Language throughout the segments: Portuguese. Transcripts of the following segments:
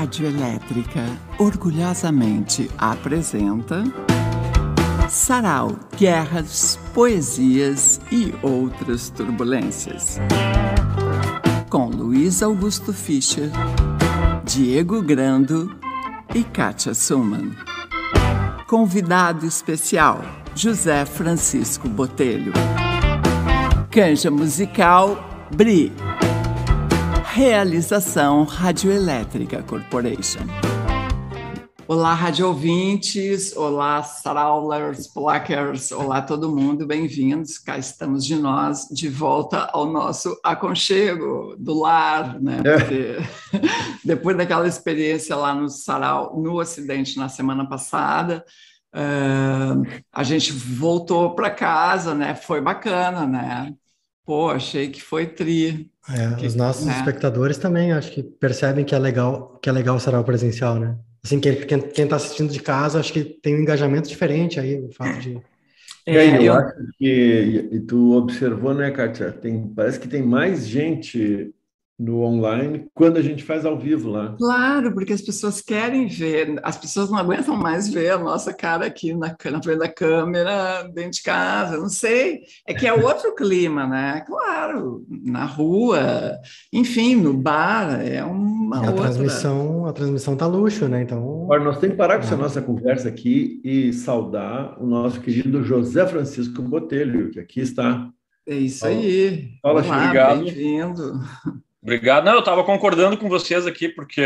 Rádio Elétrica orgulhosamente apresenta Sarau, Guerras, Poesias e Outras Turbulências. Com Luiz Augusto Fischer, Diego Grando e Kátia Suman. Convidado especial, José Francisco Botelho. Canja musical, Bri. Realização Radioelétrica Corporation. Olá, rádio ouvintes, olá, Saraulers, Plackers, olá todo mundo, bem-vindos. Cá estamos de volta ao nosso aconchego do lar, né? Porque depois daquela experiência lá no Sarau, no Ocidente, na semana passada, a gente voltou para casa, né? Foi bacana, né? Pô, achei que foi tri. Os nossos espectadores também acho que percebem que é legal o sarau presencial, né? Assim, quem tá assistindo de casa, acho que tem um engajamento diferente aí, o fato de... Eu acho que, e tu observou, né, Kátia? Parece que tem mais gente no online quando a gente faz ao vivo lá. Claro, porque as pessoas querem ver, as pessoas não aguentam mais ver a nossa cara aqui na frente da câmera, dentro de casa, não sei. É que é outro clima, né? Claro, na rua, enfim, no bar, é uma outra... A transmissão tá luxo, né? Então... Agora, nós temos que parar com essa nossa conversa aqui e saudar o nosso querido José Francisco Botelho, que aqui está. É isso aí. Fala, Olá, bem-vindo. Obrigado. Não, eu estava concordando com vocês aqui, porque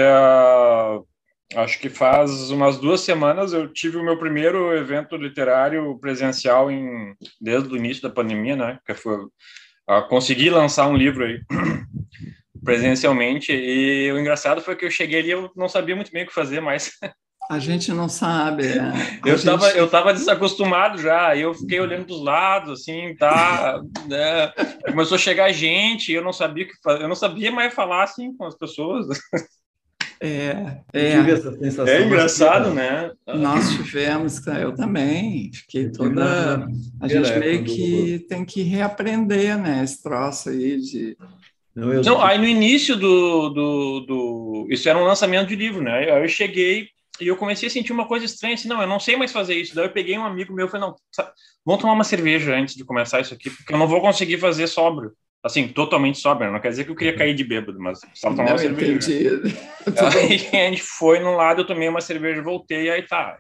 acho que faz umas 2 semanas eu tive o meu primeiro evento literário presencial desde o início da pandemia, né? Que foi consegui lançar um livro aí presencialmente, e o engraçado foi que eu cheguei ali, eu não sabia muito bem o que fazer, mas... A gente não sabe. Eu tava desacostumado já, aí eu fiquei olhando para os lados, assim, tá, né? Começou a chegar gente, eu não sabia o que fazer, eu não sabia mais falar assim com as pessoas. Tive essa sensação. É engraçado, né? Nós tivemos, eu também, fiquei toda... A gente meio que tem que reaprender, né, esse troço aí de... Não, aí no início isso era um lançamento de livro, né? Aí eu cheguei e eu comecei a sentir uma coisa estranha, assim, não, eu não sei mais fazer isso. Daí eu peguei um amigo meu e falei, não, vamos tomar uma cerveja antes de começar isso aqui, porque eu não vou conseguir fazer sóbrio. Assim, totalmente sóbrio. Não quer dizer que eu queria cair de bêbado, mas só tomar uma cerveja. Aí a gente foi num lado, eu tomei uma cerveja, voltei, aí tá.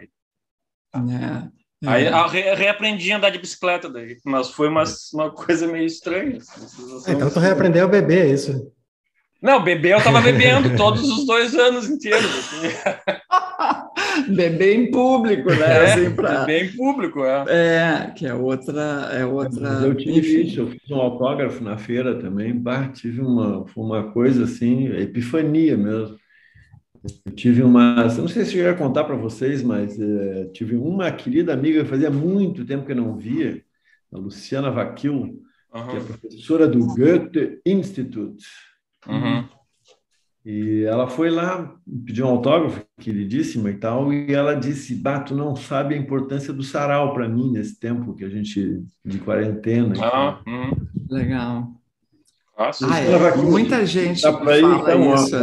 Aí reaprendi a andar de bicicleta daí, mas foi uma coisa meio estranha. Então tu reaprendeu a beber, é isso? Não, beber eu tava bebendo todos os 2 anos inteiros. Assim. Beber em público, né? Assim, beber em público, que é outra... Eu tive isso, eu fiz um autógrafo na feira também, tive uma coisa assim, epifania mesmo. Eu tive eu não sei se eu ia contar para vocês, mas tive uma querida amiga que fazia muito tempo que eu não via, a Luciana Vaquil, que é professora do Goethe Institute. E ela foi lá, pediu um autógrafo, queridíssima e tal, e ela disse, tu não sabe a importância do sarau para mim nesse tempo que a gente, de quarentena. Legal. Nossa, muita gente fala isso,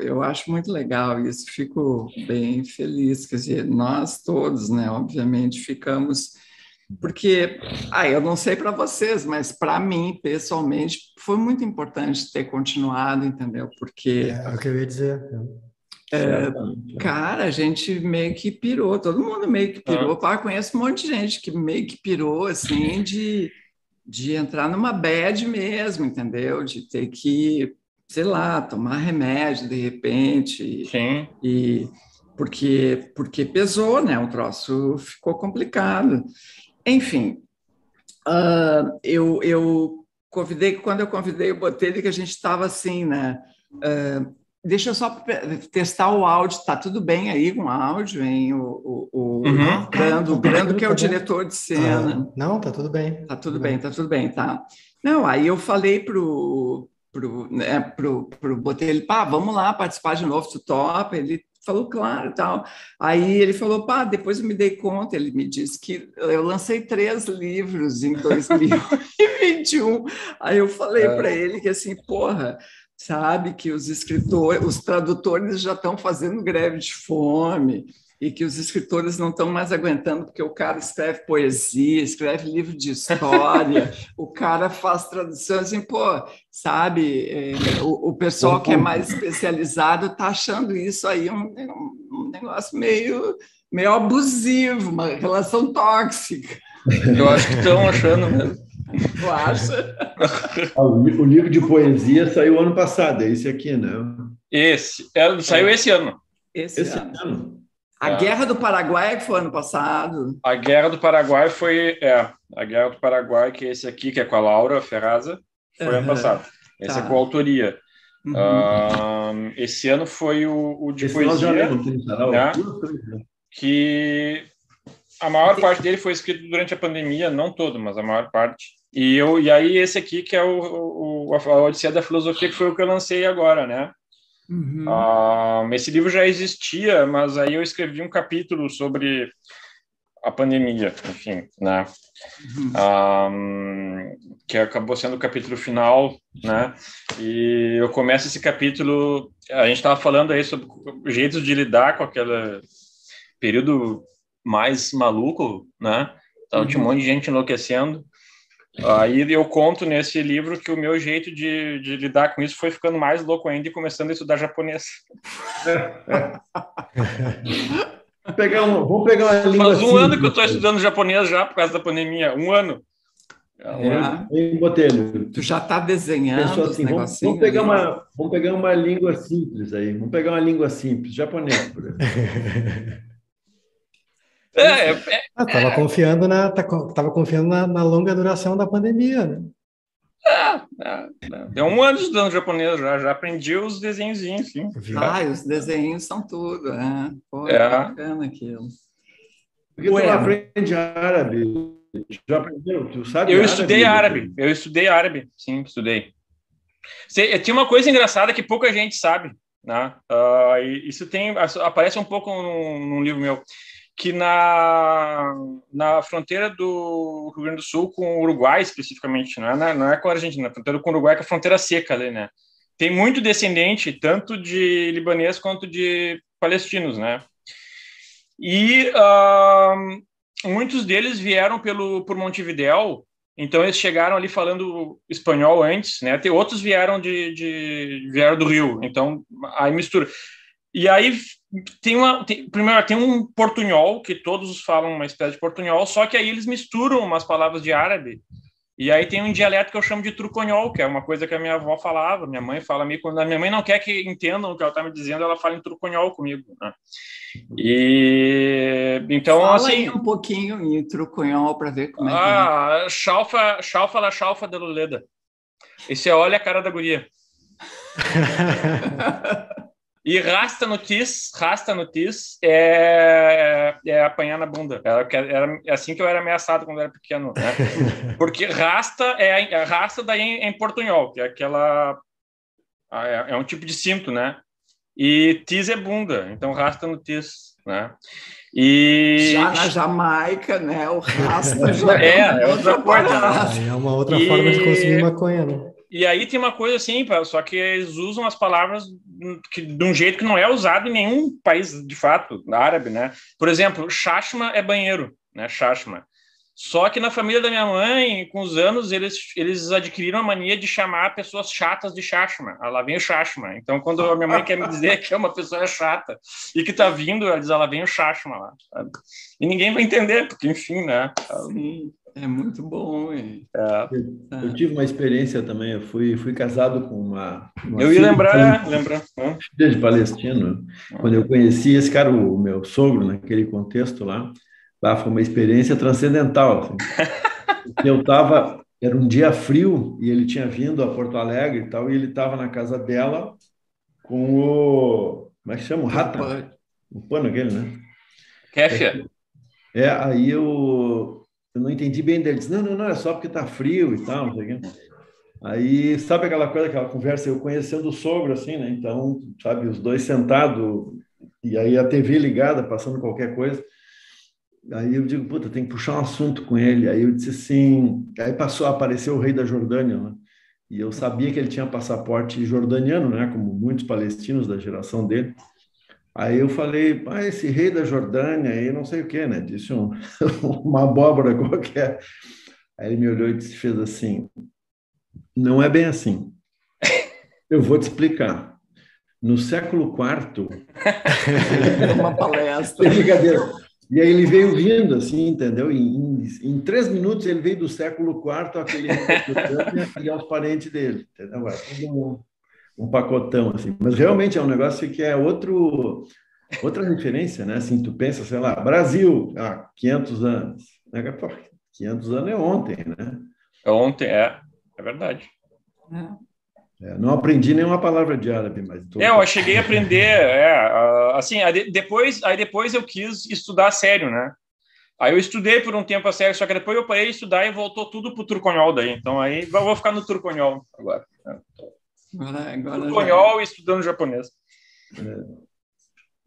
eu acho muito legal isso, fico bem feliz, quer dizer, nós todos, né, obviamente, ficamos, porque, eu não sei para vocês, mas para mim, pessoalmente, foi muito importante ter continuado, entendeu, porque... É o que eu ia dizer. Cara, a gente meio que pirou, todo mundo meio que pirou, conheço um monte de gente que meio que pirou, assim, de entrar numa bad mesmo, entendeu? De ter que, sei lá, tomar remédio de repente. Sim. E porque pesou, né? O troço ficou complicado. Enfim, quando eu convidei o Botelho, que a gente estava assim, né? Deixa eu só testar o áudio. Tá tudo bem aí com o áudio, hein? O Grando, que é o diretor de cena. Não, tá tudo bem. Tá tudo bem, tá. Não, aí eu falei pro Botelho, vamos lá participar de novo, tu topa? Ele falou, claro, tal. Aí ele falou, depois eu me dei conta, ele me disse que eu lancei 3 livros em 2021. Aí eu falei para ele que assim, porra, sabe? Que os escritores, os tradutores já estão fazendo greve de fome e que os escritores não estão mais aguentando porque o cara escreve poesia, escreve livro de história, o cara faz tradução assim, pô, sabe? O pessoal que é mais especializado está achando isso aí um negócio meio abusivo, uma relação tóxica. Eu acho que estão achando mesmo. Tu acha? O livro de poesia saiu ano passado, é esse aqui, né? Saiu esse ano. Esse ano. A Guerra do Paraguai foi ano passado. A Guerra do Paraguai a Guerra do Paraguai, que é esse aqui, que é com a Laura Ferraza, foi ano passado. Esse é com a autoria. Esse ano foi o de poesia, né? Que a maior parte dele foi escrito durante a pandemia, não todo, mas a maior parte. E aí esse aqui, que é a Odisseia da Filosofia, que foi o que eu lancei agora, né? Esse livro já existia, mas aí eu escrevi um capítulo sobre a pandemia, enfim, né? Que acabou sendo o capítulo final, né? E eu começo esse capítulo, a gente estava falando aí sobre jeitos de lidar com aquele período mais maluco, né? Então tinha um monte de gente enlouquecendo. Aí eu conto nesse livro que o meu jeito de lidar com isso foi ficando mais louco ainda e começando a estudar japonês. Vamos pegar uma língua. Faz um ano que eu estou estudando japonês já por causa da pandemia. Um ano. Botelho. Tu já está desenhando assim, vamos pegar uma língua simples aí. Vamos pegar uma língua simples, japonês, por exemplo. Tava confiando na longa duração da pandemia, né? Deu um ano estudando japonês já aprendi os desenhozinhos, sim. Os desenhos são tudo, né? Pô, é bacana aquilo. Por que tu não aprende árabe? Já aprendeu? Tu sabe eu estudei árabe, sim, estudei. Tinha uma coisa engraçada que pouca gente sabe, né? Isso aparece um pouco num livro meu, que na fronteira do Rio Grande do Sul com o Uruguai, especificamente, não é com a Argentina, na fronteira com o Uruguai, que é a fronteira seca ali, né? Tem muito descendente, tanto de libanês quanto de palestinos, né? E muitos deles vieram por Montevidéu, então eles chegaram ali falando espanhol antes, né? Outros vieram vieram do Rio, então aí mistura. E aí primeiro tem um portunhol, que todos falam uma espécie de portunhol, só que aí eles misturam umas palavras de árabe, e aí tem um dialeto que eu chamo de truconhol, que é uma coisa que a minha avó falava, minha mãe fala meio, quando a minha mãe não quer que entendam o que ela está me dizendo, ela fala em truconhol comigo, né? E então fala assim aí um pouquinho em truconhol para ver como é que é. Chalfa la chalfa de Luleda. Esse é olha a cara da guria. E rasta no tis é apanhar na bunda. Era assim que eu era ameaçado quando eu era pequeno, né? Porque rasta daí em portunhol, que é aquela... É um tipo de cinto, né? E tis é bunda, então rasta no tis, né? E... Já na Jamaica, né? O rasta já é outra coisa. É uma outra forma de consumir maconha, né? E aí tem uma coisa assim, só que eles usam as palavras de um jeito que não é usado em nenhum país, de fato, árabe, né? Por exemplo, chashma é banheiro, né? Chashma. Só que na família da minha mãe, com os anos, eles adquiriram a mania de chamar pessoas chatas de chashma. Lá vem o chashma. Então, quando a minha mãe quer me dizer que é uma pessoa chata e que tá vindo, ela diz, lá vem o chashma lá. Sabe? E ninguém vai entender, porque, enfim, né? Sim. É muito bom. Eu tive uma experiência também. Eu fui casado com uma eu ia lembrar. Filha de palestino. Quando eu conheci esse cara, o meu sogro, naquele contexto lá, foi uma experiência transcendental. Assim. Era um dia frio e ele tinha vindo a Porto Alegre e tal, e ele estava na casa dela com o... Como é que chama? O rata. O pano aquele, né? Kéfia. Aí eu não entendi bem dele. Disse, não, é só porque tá frio e tal, não sei o quê. Aí, sabe aquela coisa, aquela conversa, eu conhecendo o sogro, assim, né? Então, sabe, os dois sentados, e aí a TV ligada, passando qualquer coisa. Aí eu digo, puta, tem que puxar um assunto com ele. Aí eu disse assim, aí apareceu o rei da Jordânia, né? e eu sabia que ele tinha passaporte jordaniano, né, como muitos palestinos da geração dele. Aí eu falei, esse rei da Jordânia aí, não sei o quê, né? Disse uma abóbora qualquer. Aí ele me olhou e fez assim, não é bem assim. Eu vou te explicar. No século IV... Uma palestra. Brincadeira. E aí ele veio vindo, assim, entendeu? Em 3 minutos ele veio do século IV àquele e aos parentes dele, entendeu? Agora, um pacotão, assim. Mas realmente é um negócio que é outra referência, né? Assim, tu pensa, sei lá, Brasil, 500 anos. 500 anos é ontem, né? É ontem, é verdade. Não aprendi nenhuma palavra de árabe, mas... Eu cheguei a aprender, assim, aí depois eu quis estudar a sério, né? Aí eu estudei por um tempo a sério, só que depois eu parei de estudar e voltou tudo pro turconhol daí. Então aí eu vou ficar no turconhol agora. Agora turconhol e estudando japonês.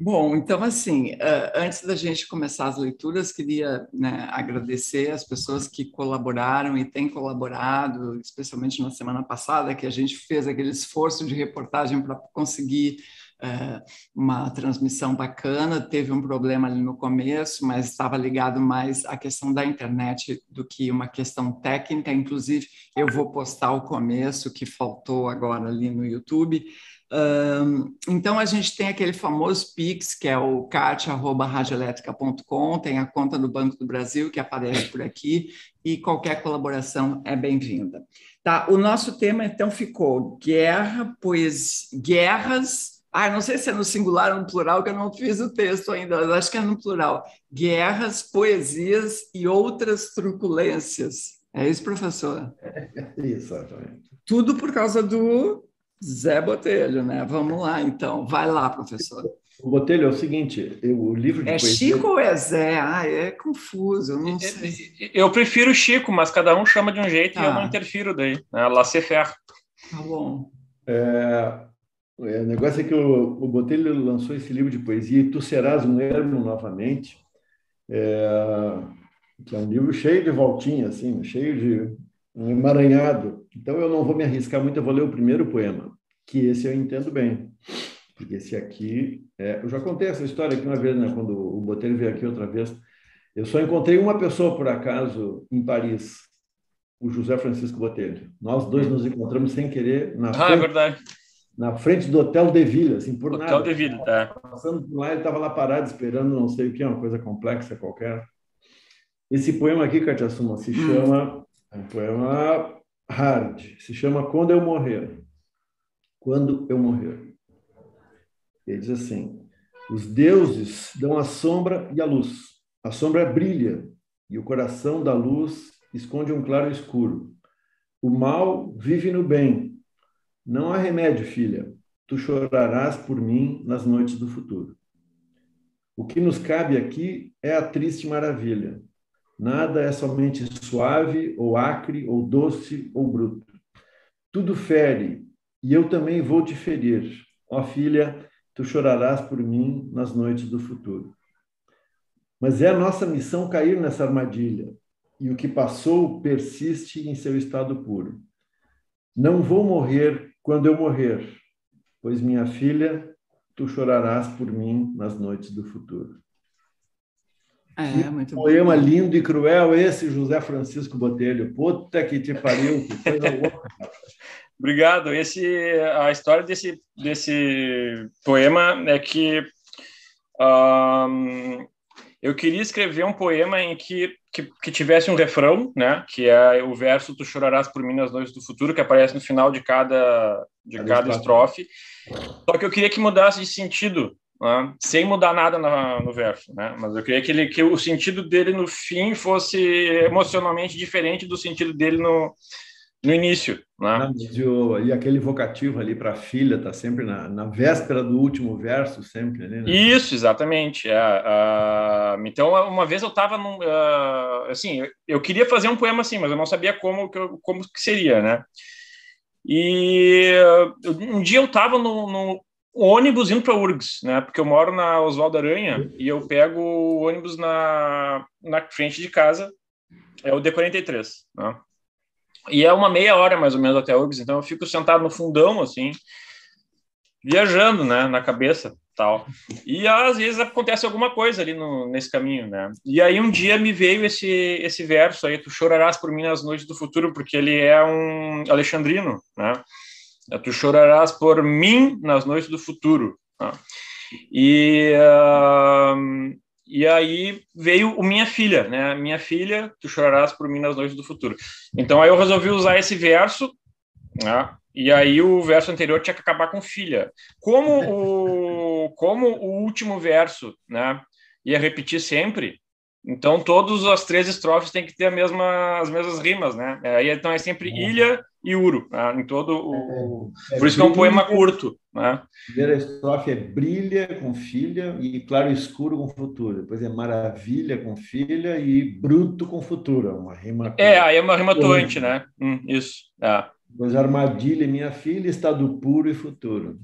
Bom, então, assim, antes da gente começar as leituras, queria, né, agradecer as pessoas que colaboraram e têm colaborado, especialmente na semana passada, que a gente fez aquele esforço de reportagem para conseguir uma transmissão bacana. Teve um problema ali no começo, mas estava ligado mais à questão da internet do que uma questão técnica. Inclusive, eu vou postar o começo que faltou agora ali no YouTube. Então, a gente tem aquele famoso Pix, que é o cat@radioelétrica.com, tem a conta do Banco do Brasil, que aparece por aqui, e qualquer colaboração é bem-vinda. Tá, o nosso tema, então, ficou guerras... não sei se é no singular ou no plural, que eu não fiz o texto ainda, mas acho que é no plural. Guerras, poesias e outras truculências. É isso, professor? Exatamente. Tudo por causa do Zé Botelho, né? Vamos lá, então. Vai lá, professor. O Botelho, é o seguinte, o livro de poesia... Chico ou é Zé? É confuso, eu não sei. Eu prefiro Chico, mas cada um chama de um jeito e eu não interfiro daí. Laissez-faire. Tá bom. O negócio é que o Botelho lançou esse livro de poesia, E Tu Serás um Ermo Novamente, que é um livro cheio de voltinha, assim, cheio de um emaranhado. Então, eu não vou me arriscar muito, eu vou ler o primeiro poema, que esse eu entendo bem. Porque esse aqui... eu já contei essa história aqui uma vez, né, quando o Botelho veio aqui outra vez. Eu só encontrei uma pessoa, por acaso, em Paris, o José Francisco Botelho. Nós dois nos encontramos sem querer é verdade. Na frente do Hotel de Ville, assim, por nada. Hotel de Ville, tá. Passando por lá, ele estava lá parado, esperando não sei o que, uma coisa complexa qualquer. Esse poema aqui, Katia Suma, se chama... É um poema hard. Se chama Quando Eu Morrer. Quando Eu Morrer. Ele diz assim: os deuses dão a sombra e a luz. A sombra brilha e o coração da luz esconde um claro escuro. O mal vive no bem. Não há remédio, filha. Tu chorarás por mim nas noites do futuro. O que nos cabe aqui é a triste maravilha. Nada é somente suave, ou acre, ou doce, ou bruto. Tudo fere, e eu também vou te ferir. Ó filha, tu chorarás por mim nas noites do futuro. Mas é a nossa missão cair nessa armadilha, e o que passou persiste em seu estado puro. Não vou morrer quando eu morrer, pois, minha filha, tu chorarás por mim nas noites do futuro. Muito bom. Poema lindo e cruel esse, José Francisco Botelho. Puta que te pariu, que coisa louca. Obrigado. A história desse poema é que eu queria escrever um poema em que tivesse um refrão, né? Que é o verso "Tu chorarás por mim nas noites do futuro", que aparece no final de cada estrofe. Só que eu queria que mudasse de sentido, né? Sem mudar nada no verso, né? Mas eu queria que o sentido dele no fim fosse emocionalmente diferente do sentido dele no início, né? E aquele vocativo ali para filha está sempre na véspera do último verso, sempre ali, né? Isso, exatamente. Então, uma vez eu estava assim, eu queria fazer um poema assim, mas eu não sabia como que seria, né? E um dia eu estava no ônibus indo para URGS, né? Porque eu moro na Oswaldo Aranha e eu pego o ônibus na frente de casa, é o D43, né? E é uma meia hora, mais ou menos, até Urgs, então eu fico sentado no fundão, assim, viajando, né, na cabeça, tal. E às vezes acontece alguma coisa ali nesse caminho, né? E aí um dia me veio esse verso aí, tu chorarás por mim nas noites do futuro, porque ele é um alexandrino, né? Tu chorarás por mim nas noites do futuro. Né? E aí veio o Minha Filha, né? Minha filha, tu chorarás por mim nas noites do futuro. Então aí eu resolvi usar esse verso, né? E aí o verso anterior tinha que acabar com filha. Como o último verso, né, ia repetir sempre, então todas as 3 estrofes têm que ter as mesmas rimas, né? Então é sempre ilha e uro, né? Em todo o... Por isso que é um poema curto, né? A primeira estrofe é brilha com filha e claro escuro com futuro. Depois é maravilha com filha e bruto com futuro. Uma rima. Aí é uma rima toante, né? Isso. Depois armadilha, minha filha, estado puro e futuro.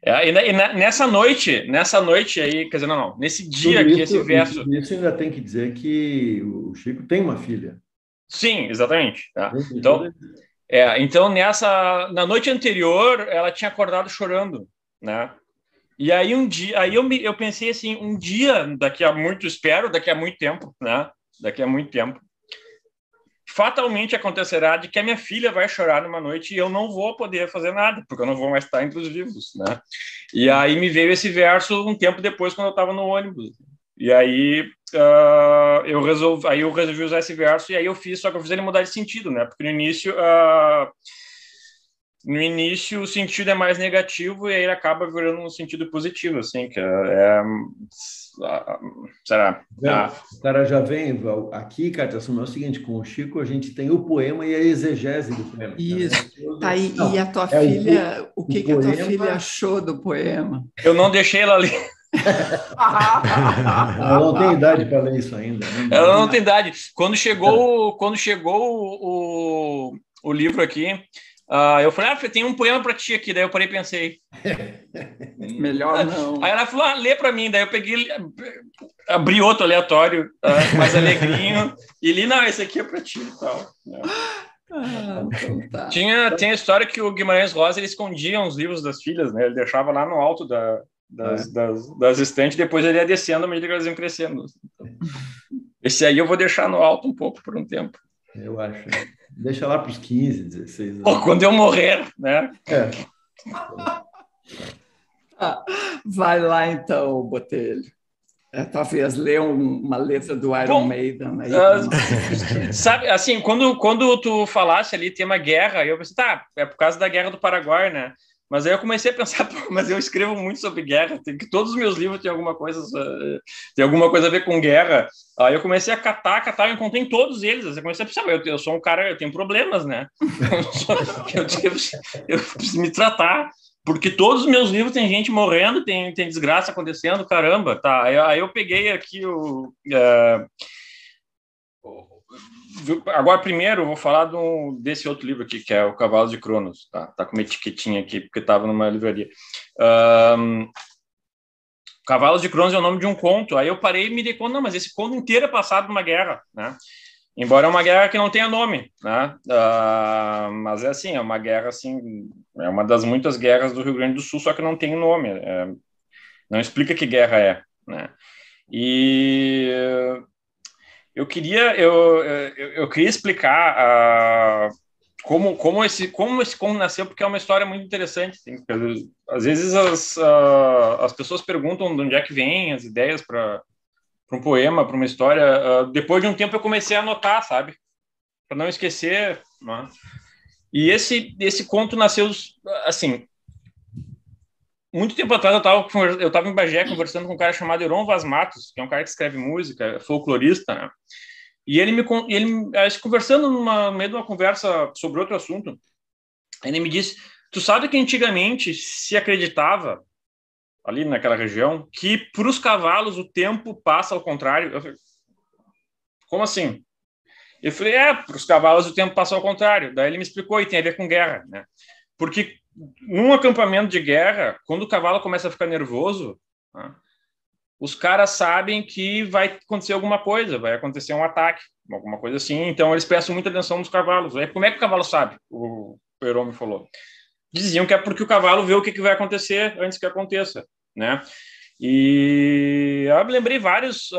E nessa noite aí, quer dizer, não, nesse dia que esse verso... Isso ainda tem que dizer que o Chico tem uma filha. Sim, exatamente. Então na noite anterior, ela tinha acordado chorando, né? E aí um dia, eu pensei assim, um dia, daqui a muito tempo, né? Daqui a muito tempo, fatalmente acontecerá de que a minha filha vai chorar numa noite e eu não vou poder fazer nada, porque eu não vou mais estar entre os vivos, né? E aí me veio esse verso um tempo depois, quando eu estava no ônibus. E aí eu resolvi usar esse verso, e aí só que eu fiz ele mudar de sentido, né? Porque no início o sentido é mais negativo e aí ele acaba virando um sentido positivo, assim, que será? O cara já vem aqui, cara, é o seguinte, com o Chico a gente tem o poema e a exegese do poema. Isso. Tá, e a tua filha, o que a tua filha achou do poema? Eu não deixei ela ler. Ela não tem idade para ler isso ainda. Ela não tem idade. Quando chegou o livro aqui, eu falei, tem um poema para ti aqui. Daí eu parei e pensei, melhor não. Aí ela falou, lê para mim. Daí eu peguei, abri outro aleatório, mais alegrinho, e li, não, esse aqui é para ti e tal. Então tá. Tem a história que o Guimarães Rosa ele escondia os livros das filhas, né? Ele deixava lá no alto das estantes, depois ele ia descendo à medida que elas iam crescendo. Esse aí eu vou deixar no alto um pouco por um tempo. Eu acho. Deixa lá para os 15, 16 anos. Quando eu morrer, né? Vai lá então, Botelho. Talvez ler uma letra do Iron Maiden aí. Sabe, assim, quando tu falasse ali tema guerra, eu pensei, é por causa da Guerra do Paraguai, né? Mas aí eu comecei a pensar, mas eu escrevo muito sobre guerra, todos os meus livros têm alguma coisa a ver com guerra. Aí eu comecei a catar, eu encontrei em todos eles. Eu comecei a pensar, eu sou um cara, eu tenho problemas, né? Eu preciso me tratar, porque todos os meus livros tem gente morrendo, tem desgraça acontecendo, caramba, tá? Aí eu peguei aqui agora, primeiro, eu vou falar desse outro livro aqui, que é o Cavalos de Cronos. Tá com uma etiquetinha aqui, porque estava numa livraria. Cavalos de Cronos é o nome de um conto. Aí eu parei e me dei conta, não, mas esse conto inteiro é passado numa guerra, né? Embora é uma guerra que não tenha nome, né? Mas é assim, é uma guerra, assim, é uma das muitas guerras do Rio Grande do Sul, só que não tem nome. Não explica que guerra é, né? E... Eu queria explicar como esse conto nasceu, porque é uma história muito interessante. Às vezes as pessoas perguntam de onde é que vêm as ideias para um poema, para uma história. Depois de um tempo eu comecei a anotar, sabe? Para não esquecer. Né? E esse conto nasceu assim... Muito tempo atrás eu estava em Bagé conversando com um cara chamado Heron Vaz Matos, que é um cara que escreve música, folclorista, né? E ele conversando no meio de uma conversa sobre outro assunto, ele me disse, tu sabe que antigamente se acreditava, ali naquela região, que para os cavalos o tempo passa ao contrário? Eu falei, como assim? Eu falei, para os cavalos o tempo passa ao contrário. Daí ele me explicou, e tem a ver com guerra, né? Porque num acampamento de guerra, quando o cavalo começa a ficar nervoso, né, os caras sabem que vai acontecer alguma coisa, vai acontecer um ataque, alguma coisa assim, então eles prestam muita atenção nos cavalos. Aí, como é que o cavalo sabe? O Heron me falou. Diziam que é porque o cavalo vê o que vai acontecer antes que aconteça, né? E eu me lembrei vários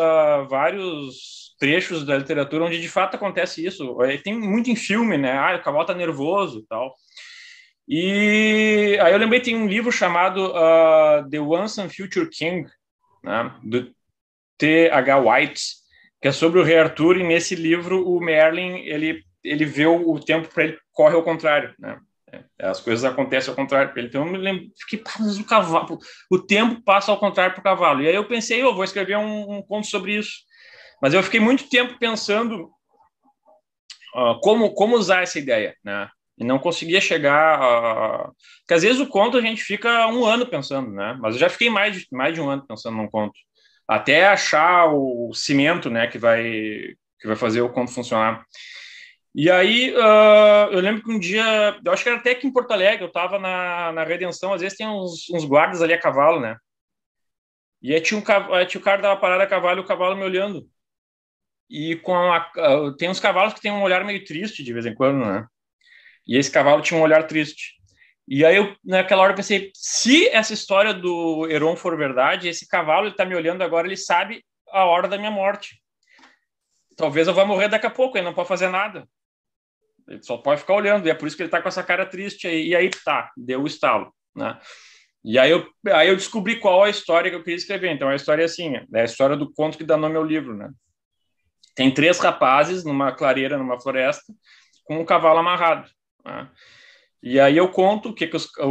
trechos da literatura onde de fato acontece isso. Tem muito em filme, né? O cavalo tá nervoso e tal. E aí eu lembrei, tem um livro chamado The Once and Future King, né? Do T.H. White, que é sobre o rei Arthur, e nesse livro o Merlin, ele vê o tempo para ele corre ao contrário, né? As coisas acontecem ao contrário para ele. Então eu me lembro, fiquei, mas o cavalo, o tempo passa ao contrário para o cavalo. E aí eu pensei, eu vou escrever um conto sobre isso. Mas eu fiquei muito tempo pensando como usar essa ideia, né? E não conseguia chegar porque às vezes o conto a gente fica um ano pensando, né? Mas eu já fiquei mais de um ano pensando num conto, até achar o cimento, né, que vai fazer o conto funcionar. E aí eu lembro que um dia, eu acho que era até aqui em Porto Alegre, eu estava na Redenção, às vezes tem uns guardas ali a cavalo, né? E aí tinha o cara dava parada a cavalo e o cavalo me olhando. E tem uns cavalos que tem um olhar meio triste de vez em quando, né? E esse cavalo tinha um olhar triste. E aí eu, naquela hora, pensei, se essa história do Heron for verdade, esse cavalo, ele tá me olhando agora, ele sabe a hora da minha morte. Talvez eu vá morrer daqui a pouco, ele não pode fazer nada. Ele só pode ficar olhando, e é por isso que ele tá com essa cara triste aí. E aí, deu o estalo, né? E aí eu descobri qual a história que eu queria escrever. Então, a história é assim, é a história do conto que dá nome ao livro, né? Tem 3 rapazes numa clareira, numa floresta, com um cavalo amarrado, né? E aí eu conto o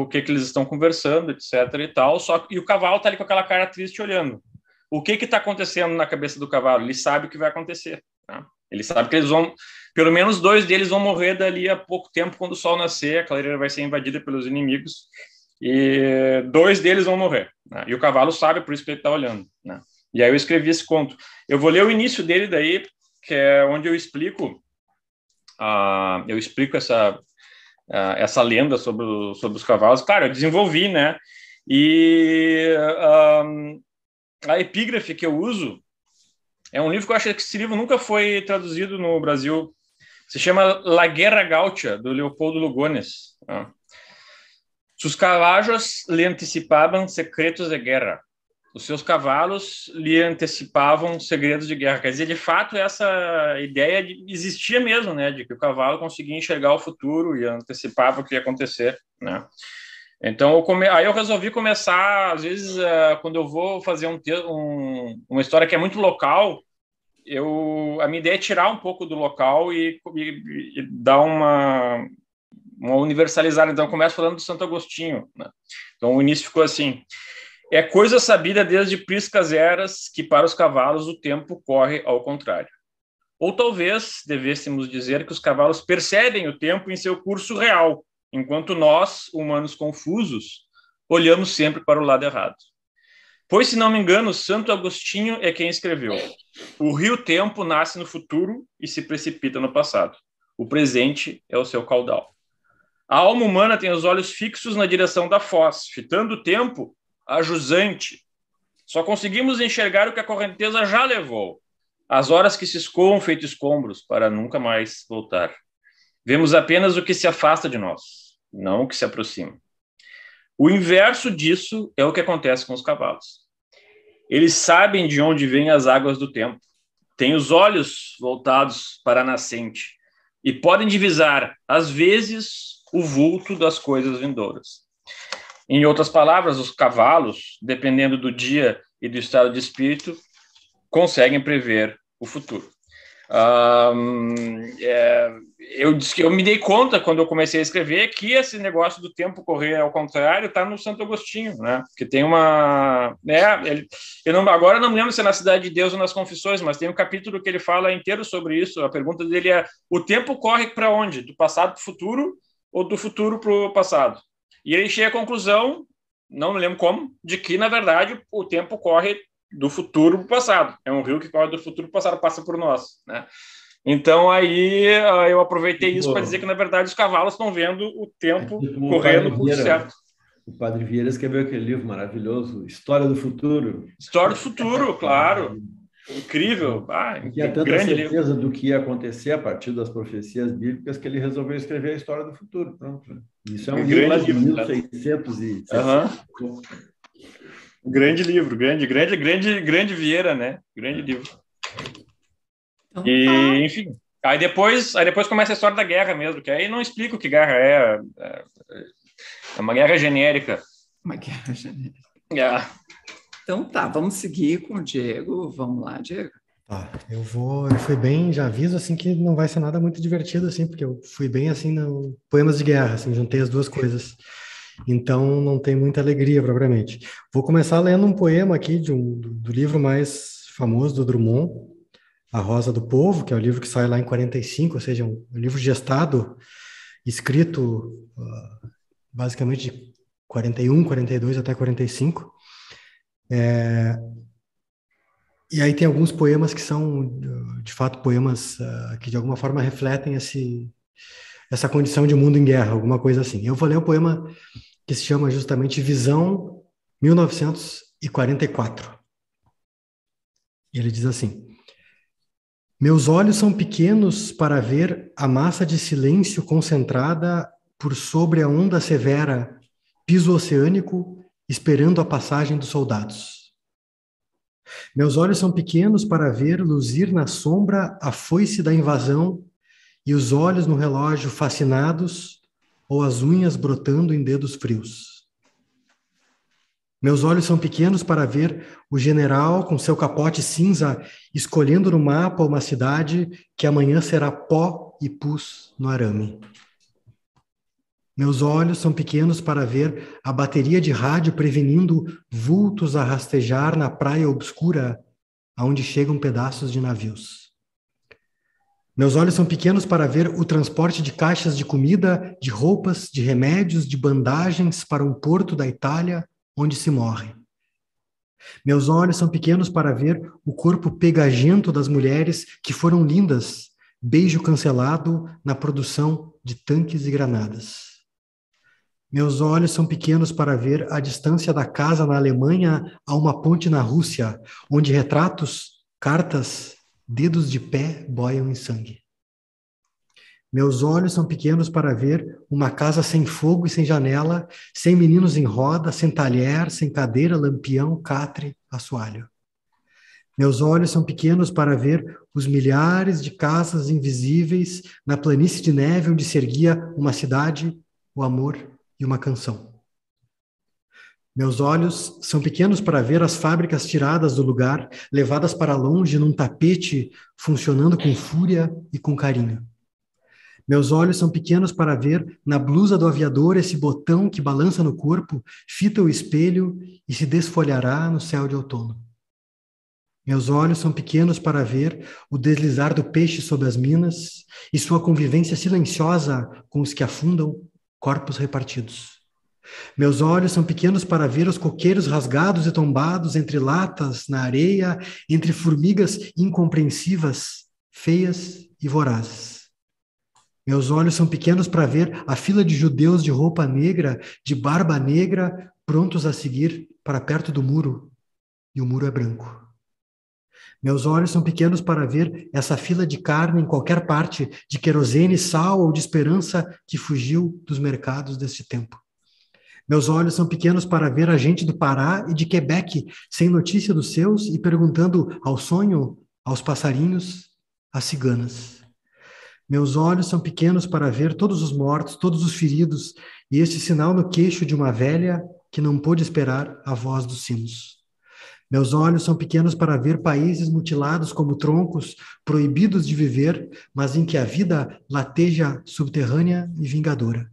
que eles estão conversando, etc. e tal, e o cavalo tá ali com aquela cara triste olhando. O que está acontecendo na cabeça do cavalo? Ele sabe o que vai acontecer, né? Ele sabe que pelo menos 2 deles vão morrer dali a pouco tempo, quando o sol nascer, a clareira vai ser invadida pelos inimigos, e 2 deles vão morrer, né? E o cavalo sabe, por isso que ele está olhando, né? E aí eu escrevi esse conto. Eu vou ler o início dele daí, que é onde eu explico essa lenda sobre os cavalos. Claro, eu desenvolvi, né? E a epígrafe que eu uso é um livro que eu acho que esse livro nunca foi traduzido no Brasil. Se chama La Guerra Gaúcha, do Leopoldo Lugones. Sus caballos lhe antecipavam secretos de guerra. Os seus cavalos lhe antecipavam segredos de guerra. Quer dizer, de fato, essa ideia existia mesmo, né? De que o cavalo conseguia enxergar o futuro e antecipava o que ia acontecer, né? Então, aí eu resolvi começar, às vezes, quando eu vou fazer uma história que é muito local, a minha ideia é tirar um pouco do local e dar uma universalizada. Então, eu começo falando do Santo Agostinho, né? Então, o início ficou assim: é coisa sabida desde priscas eras que para os cavalos o tempo corre ao contrário. Ou talvez devêssemos dizer que os cavalos percebem o tempo em seu curso real, enquanto nós, humanos confusos, olhamos sempre para o lado errado. Pois, se não me engano, Santo Agostinho é quem escreveu: o rio tempo nasce no futuro e se precipita no passado. O presente é o seu caudal. A alma humana tem os olhos fixos na direção da foz, fitando o tempo a jusante. Só conseguimos enxergar o que a correnteza já levou, as horas que se escoam feito escombros para nunca mais voltar. Vemos apenas o que se afasta de nós, não o que se aproxima. O inverso disso é o que acontece com os cavalos. Eles sabem de onde vêm as águas do tempo, têm os olhos voltados para a nascente e podem divisar, às vezes, o vulto das coisas vindouras. Em outras palavras, os cavalos, dependendo do dia e do estado de espírito, conseguem prever o futuro. Eu me dei conta, quando eu comecei a escrever, que esse negócio do tempo correr ao contrário está no Santo Agostinho, né? Porque tem uma... agora eu não me lembro se é na Cidade de Deus ou nas Confissões, mas tem um capítulo que ele fala inteiro sobre isso. A pergunta dele é: o tempo corre para onde? Do passado para o futuro ou do futuro para o passado? E ele chega à conclusão, não me lembro como, de que, na verdade, o tempo corre do futuro para o passado. É um rio que corre do futuro para o passado, passa por nós, né? Então, aí eu aproveitei isso para dizer que, na verdade, os cavalos estão vendo o tempo correr no curso certo. O Padre Vieira escreveu aquele livro maravilhoso, História do Futuro. História do Futuro, claro. Incrível. Tinha tanta certeza do que ia acontecer a partir das profecias bíblicas que ele resolveu escrever a História do Futuro. Pronto. Isso é um livro lá de 1660. Grande livro, grande Vieira, né? Grande livro. Então, e, enfim, aí depois começa a história da guerra mesmo, que aí não explico que guerra é. É uma guerra genérica. Uma guerra genérica. Então tá, vamos seguir com o Diego. Vamos lá, Diego. Eu fui bem, já aviso assim que não vai ser nada muito divertido assim, porque eu fui bem assim no poemas de guerra, assim, juntei as duas coisas. Então não tem muita alegria propriamente. Vou começar lendo um poema aqui do livro mais famoso do Drummond, A Rosa do Povo, que é o livro que sai lá em 45, ou seja, um livro gestado, escrito basicamente de 41, 42 até 45. E aí tem alguns poemas que são, de fato, poemas que de alguma forma refletem essa condição de mundo em guerra, alguma coisa assim. Eu vou ler o poema que se chama justamente Visão 1944. Ele diz assim: meus olhos são pequenos para ver a massa de silêncio concentrada por sobre a onda severa, piso oceânico, esperando a passagem dos soldados. Meus olhos são pequenos para ver luzir na sombra a foice da invasão e os olhos no relógio fascinados ou as unhas brotando em dedos frios. Meus olhos são pequenos para ver o general com seu capote cinza escolhendo no mapa uma cidade que amanhã será pó e pus no arame. Meus olhos são pequenos para ver a bateria de rádio prevenindo vultos a rastejar na praia obscura, aonde chegam pedaços de navios. Meus olhos são pequenos para ver o transporte de caixas de comida, de roupas, de remédios, de bandagens para um porto da Itália, onde se morre. Meus olhos são pequenos para ver o corpo pegajento das mulheres que foram lindas, beijo cancelado na produção de tanques e granadas. Meus olhos são pequenos para ver a distância da casa na Alemanha a uma ponte na Rússia, onde retratos, cartas, dedos de pé boiam em sangue. Meus olhos são pequenos para ver uma casa sem fogo e sem janela, sem meninos em roda, sem talher, sem cadeira, lampião, catre, assoalho. Meus olhos são pequenos para ver os milhares de casas invisíveis na planície de neve onde se erguia uma cidade, o amor e uma canção. Meus olhos são pequenos para ver as fábricas tiradas do lugar, levadas para longe num tapete, funcionando com fúria e com carinho. Meus olhos são pequenos para ver na blusa do aviador esse botão que balança no corpo, fita o espelho e se desfolhará no céu de outono. Meus olhos são pequenos para ver o deslizar do peixe sob as minas e sua convivência silenciosa com os que afundam, corpos repartidos. Meus olhos são pequenos para ver os coqueiros rasgados e tombados entre latas, na areia, entre formigas incompreensivas, feias e vorazes. Meus olhos são pequenos para ver a fila de judeus de roupa negra, de barba negra, prontos a seguir para perto do muro, e o muro é branco. Meus olhos são pequenos para ver essa fila de carne em qualquer parte, de querosene, sal ou de esperança que fugiu dos mercados deste tempo. Meus olhos são pequenos para ver a gente do Pará e de Quebec, sem notícia dos seus e perguntando ao sonho, aos passarinhos, às ciganas. Meus olhos são pequenos para ver todos os mortos, todos os feridos e este sinal no queixo de uma velha que não pôde esperar a voz dos sinos. Meus olhos são pequenos para ver países mutilados como troncos, proibidos de viver, mas em que a vida lateja subterrânea e vingadora.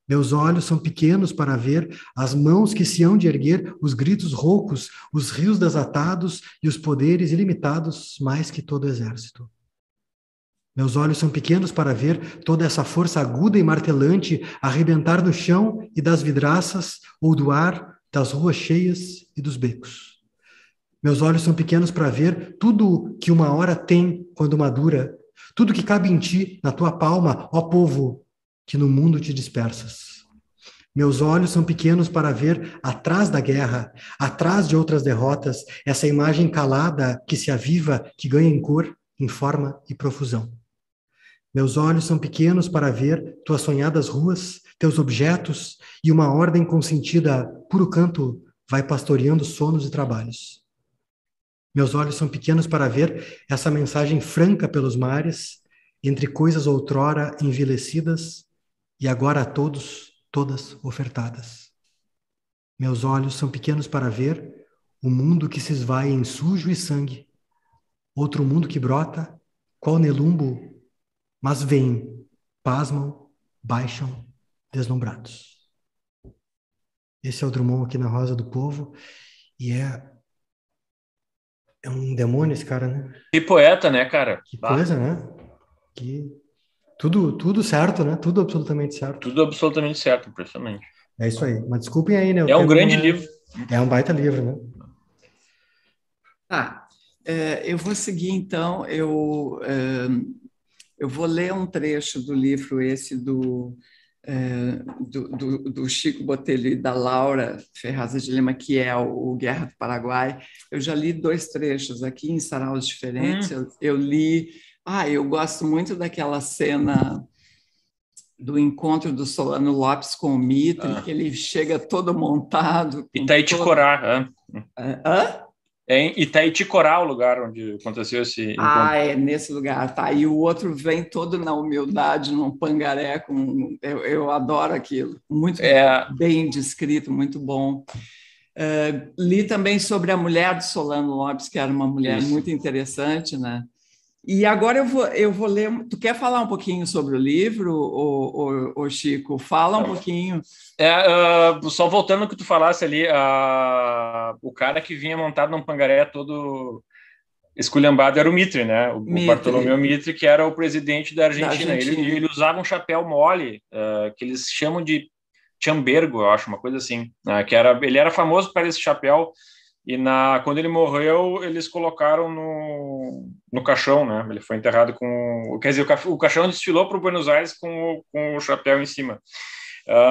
Meus olhos são pequenos para ver as mãos que se hão de erguer, os gritos roucos, os rios desatados e os poderes ilimitados mais que todo exército. Meus olhos são pequenos para ver toda essa força aguda e martelante arrebentar no chão e das vidraças ou do ar, das ruas cheias e dos becos. Meus olhos são pequenos para ver tudo que uma hora tem quando madura, tudo que cabe em ti, na tua palma, ó povo, que no mundo te dispersas. Meus olhos são pequenos para ver atrás da guerra, atrás de outras derrotas, essa imagem calada que se aviva, que ganha em cor, em forma e profusão. Meus olhos são pequenos para ver tuas sonhadas ruas, teus objetos e uma ordem consentida, puro canto, vai pastoreando sonos e trabalhos. Meus olhos são pequenos para ver essa mensagem franca pelos mares, entre coisas outrora envelhecidas e agora a todos, todas ofertadas. Meus olhos são pequenos para ver o mundo que se esvai em sujo e sangue, outro mundo que brota, qual nelumbo, mas vêm, pasmam, baixam, deslumbrados. Esse é o Drummond aqui na Rosa do Povo, e é um demônio esse cara, né? Que poeta, né, cara? Que coisa, né? Que tudo certo, né? Tudo absolutamente certo. Tudo absolutamente certo, impressionante. É isso aí. Mas desculpem aí, né? É um grande livro. É um baita livro, né? Tá. Eu vou seguir, então. Eu vou ler um trecho do livro esse do Chico Botelho e da Laura Ferraz de Lima, que é o Guerra do Paraguai. Eu já li 2 trechos aqui em saraus diferentes. Eu li... eu gosto muito daquela cena do encontro do Solano Lopes com o Mitre, que ele chega todo montado. Itaiticorá. Hã? É em Itaiticorá o lugar onde aconteceu esse encontro. É nesse lugar, tá. E o outro vem todo na humildade, num pangaré. Eu adoro aquilo. Muito bem descrito, muito bom. Li também sobre a mulher do Solano Lopes, que era uma mulher muito interessante, né? E agora eu vou ler... Tu quer falar um pouquinho sobre o livro, ô Chico? Fala um pouquinho. Só voltando ao que tu falasse ali, o cara que vinha montado num pangaré todo esculhambado era o Mitre, né? O Bartolomeu Mitre, que era o presidente da Argentina. Ele usava um chapéu mole, que eles chamam de chambergo, eu acho, uma coisa assim. Ele era famoso por esse chapéu. E quando ele morreu, eles colocaram no caixão, né? Ele foi enterrado com... Quer dizer, o caixão desfilou para o Buenos Aires com o chapéu em cima.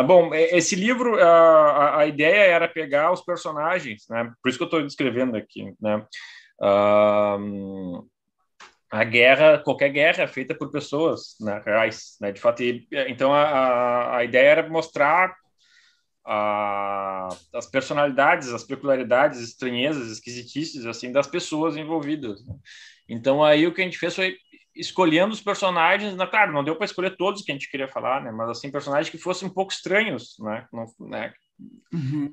Bom, esse livro, a ideia era pegar os personagens, né? Por isso que eu estou descrevendo aqui, né? A guerra, qualquer guerra é feita por pessoas, né, reais, né? De fato, então a ideia era mostrar as personalidades, as peculiaridades, estranhezas, esquisitices assim das pessoas envolvidas, né? Então aí o que a gente fez foi escolhendo os personagens, claro, não deu para escolher todos que a gente queria falar, né? Mas assim, personagens que fossem um pouco estranhos, né?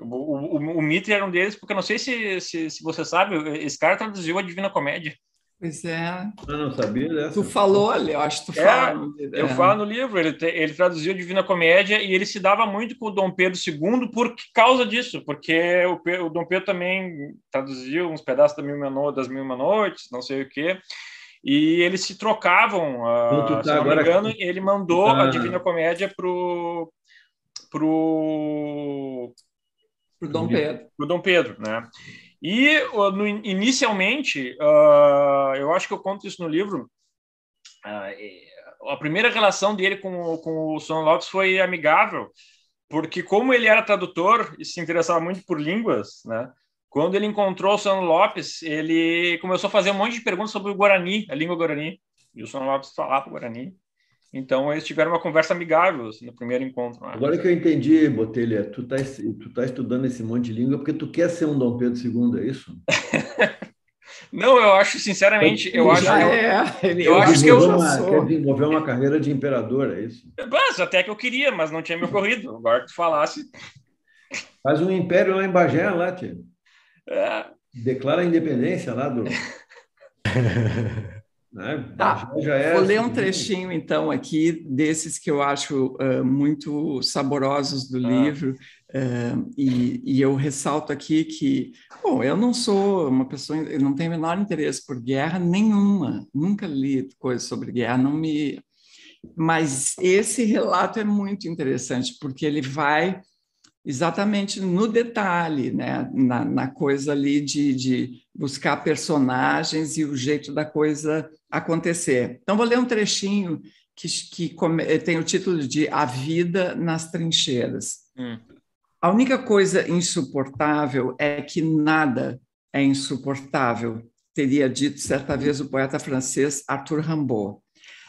O Mitre era um deles, porque eu não sei se você sabe, esse cara traduziu a Divina Comédia. Pois é. Eu não sabia dessa. Tu falou ali, eu acho que tu fala. Eu falo no livro, ele traduziu a Divina Comédia e ele se dava muito com o Dom Pedro II por causa disso, porque o Dom Pedro também traduziu uns pedaços das Mil e Uma Noites, não sei o quê, e eles se trocavam, se não me engano, ele mandou a Divina Comédia pro Dom Pedro, né? E, inicialmente, eu acho que eu conto isso no livro, a primeira relação dele com o Solano Lopes foi amigável, porque como ele era tradutor e se interessava muito por línguas, né? Quando ele encontrou o Solano Lopes, ele começou a fazer um monte de perguntas sobre o Guarani, a língua Guarani, e o Solano Lopes falava o Guarani. Então, eles tiveram uma conversa amigável assim, no primeiro encontro. Né? Agora que eu entendi, Botelho, tu tá estudando esse monte de língua porque tu quer ser um Dom Pedro II, é isso? Não, eu acho, sinceramente, eu acho que eu quer desenvolver uma carreira de imperador, é isso? Mas, até que eu queria, mas não tinha me ocorrido. Agora que tu falasse... Faz um império lá em Bagé, lá, tio. Declara a independência lá do... Vou ler um trechinho, então, aqui, desses que eu acho muito saborosos do livro, e eu ressalto aqui que, bom, eu não sou uma pessoa, eu não tenho o menor interesse por guerra nenhuma, nunca li coisa sobre guerra, mas esse relato é muito interessante, porque ele vai exatamente no detalhe, né? na coisa ali de buscar personagens e o jeito da coisa acontecer. Então, vou ler um trechinho que tem o título de A Vida nas Trincheiras. A única coisa insuportável é que nada é insuportável, teria dito certa vez o poeta francês Arthur Rimbaud.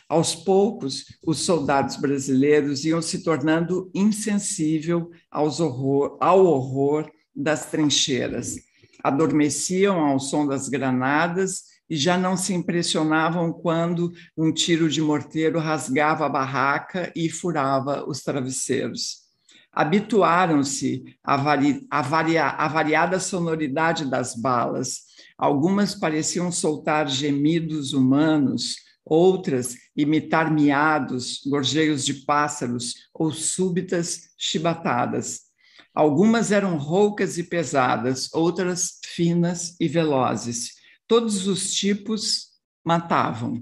Aos poucos, os soldados brasileiros iam se tornando insensíveis ao horror das trincheiras. Adormeciam ao som das granadas e já não se impressionavam quando um tiro de morteiro rasgava a barraca e furava os travesseiros. Habituaram-se à variada sonoridade das balas. Algumas pareciam soltar gemidos humanos, outras imitar miados, gorjeios de pássaros ou súbitas chibatadas. Algumas eram roucas e pesadas, outras finas e velozes. Todos os tipos matavam.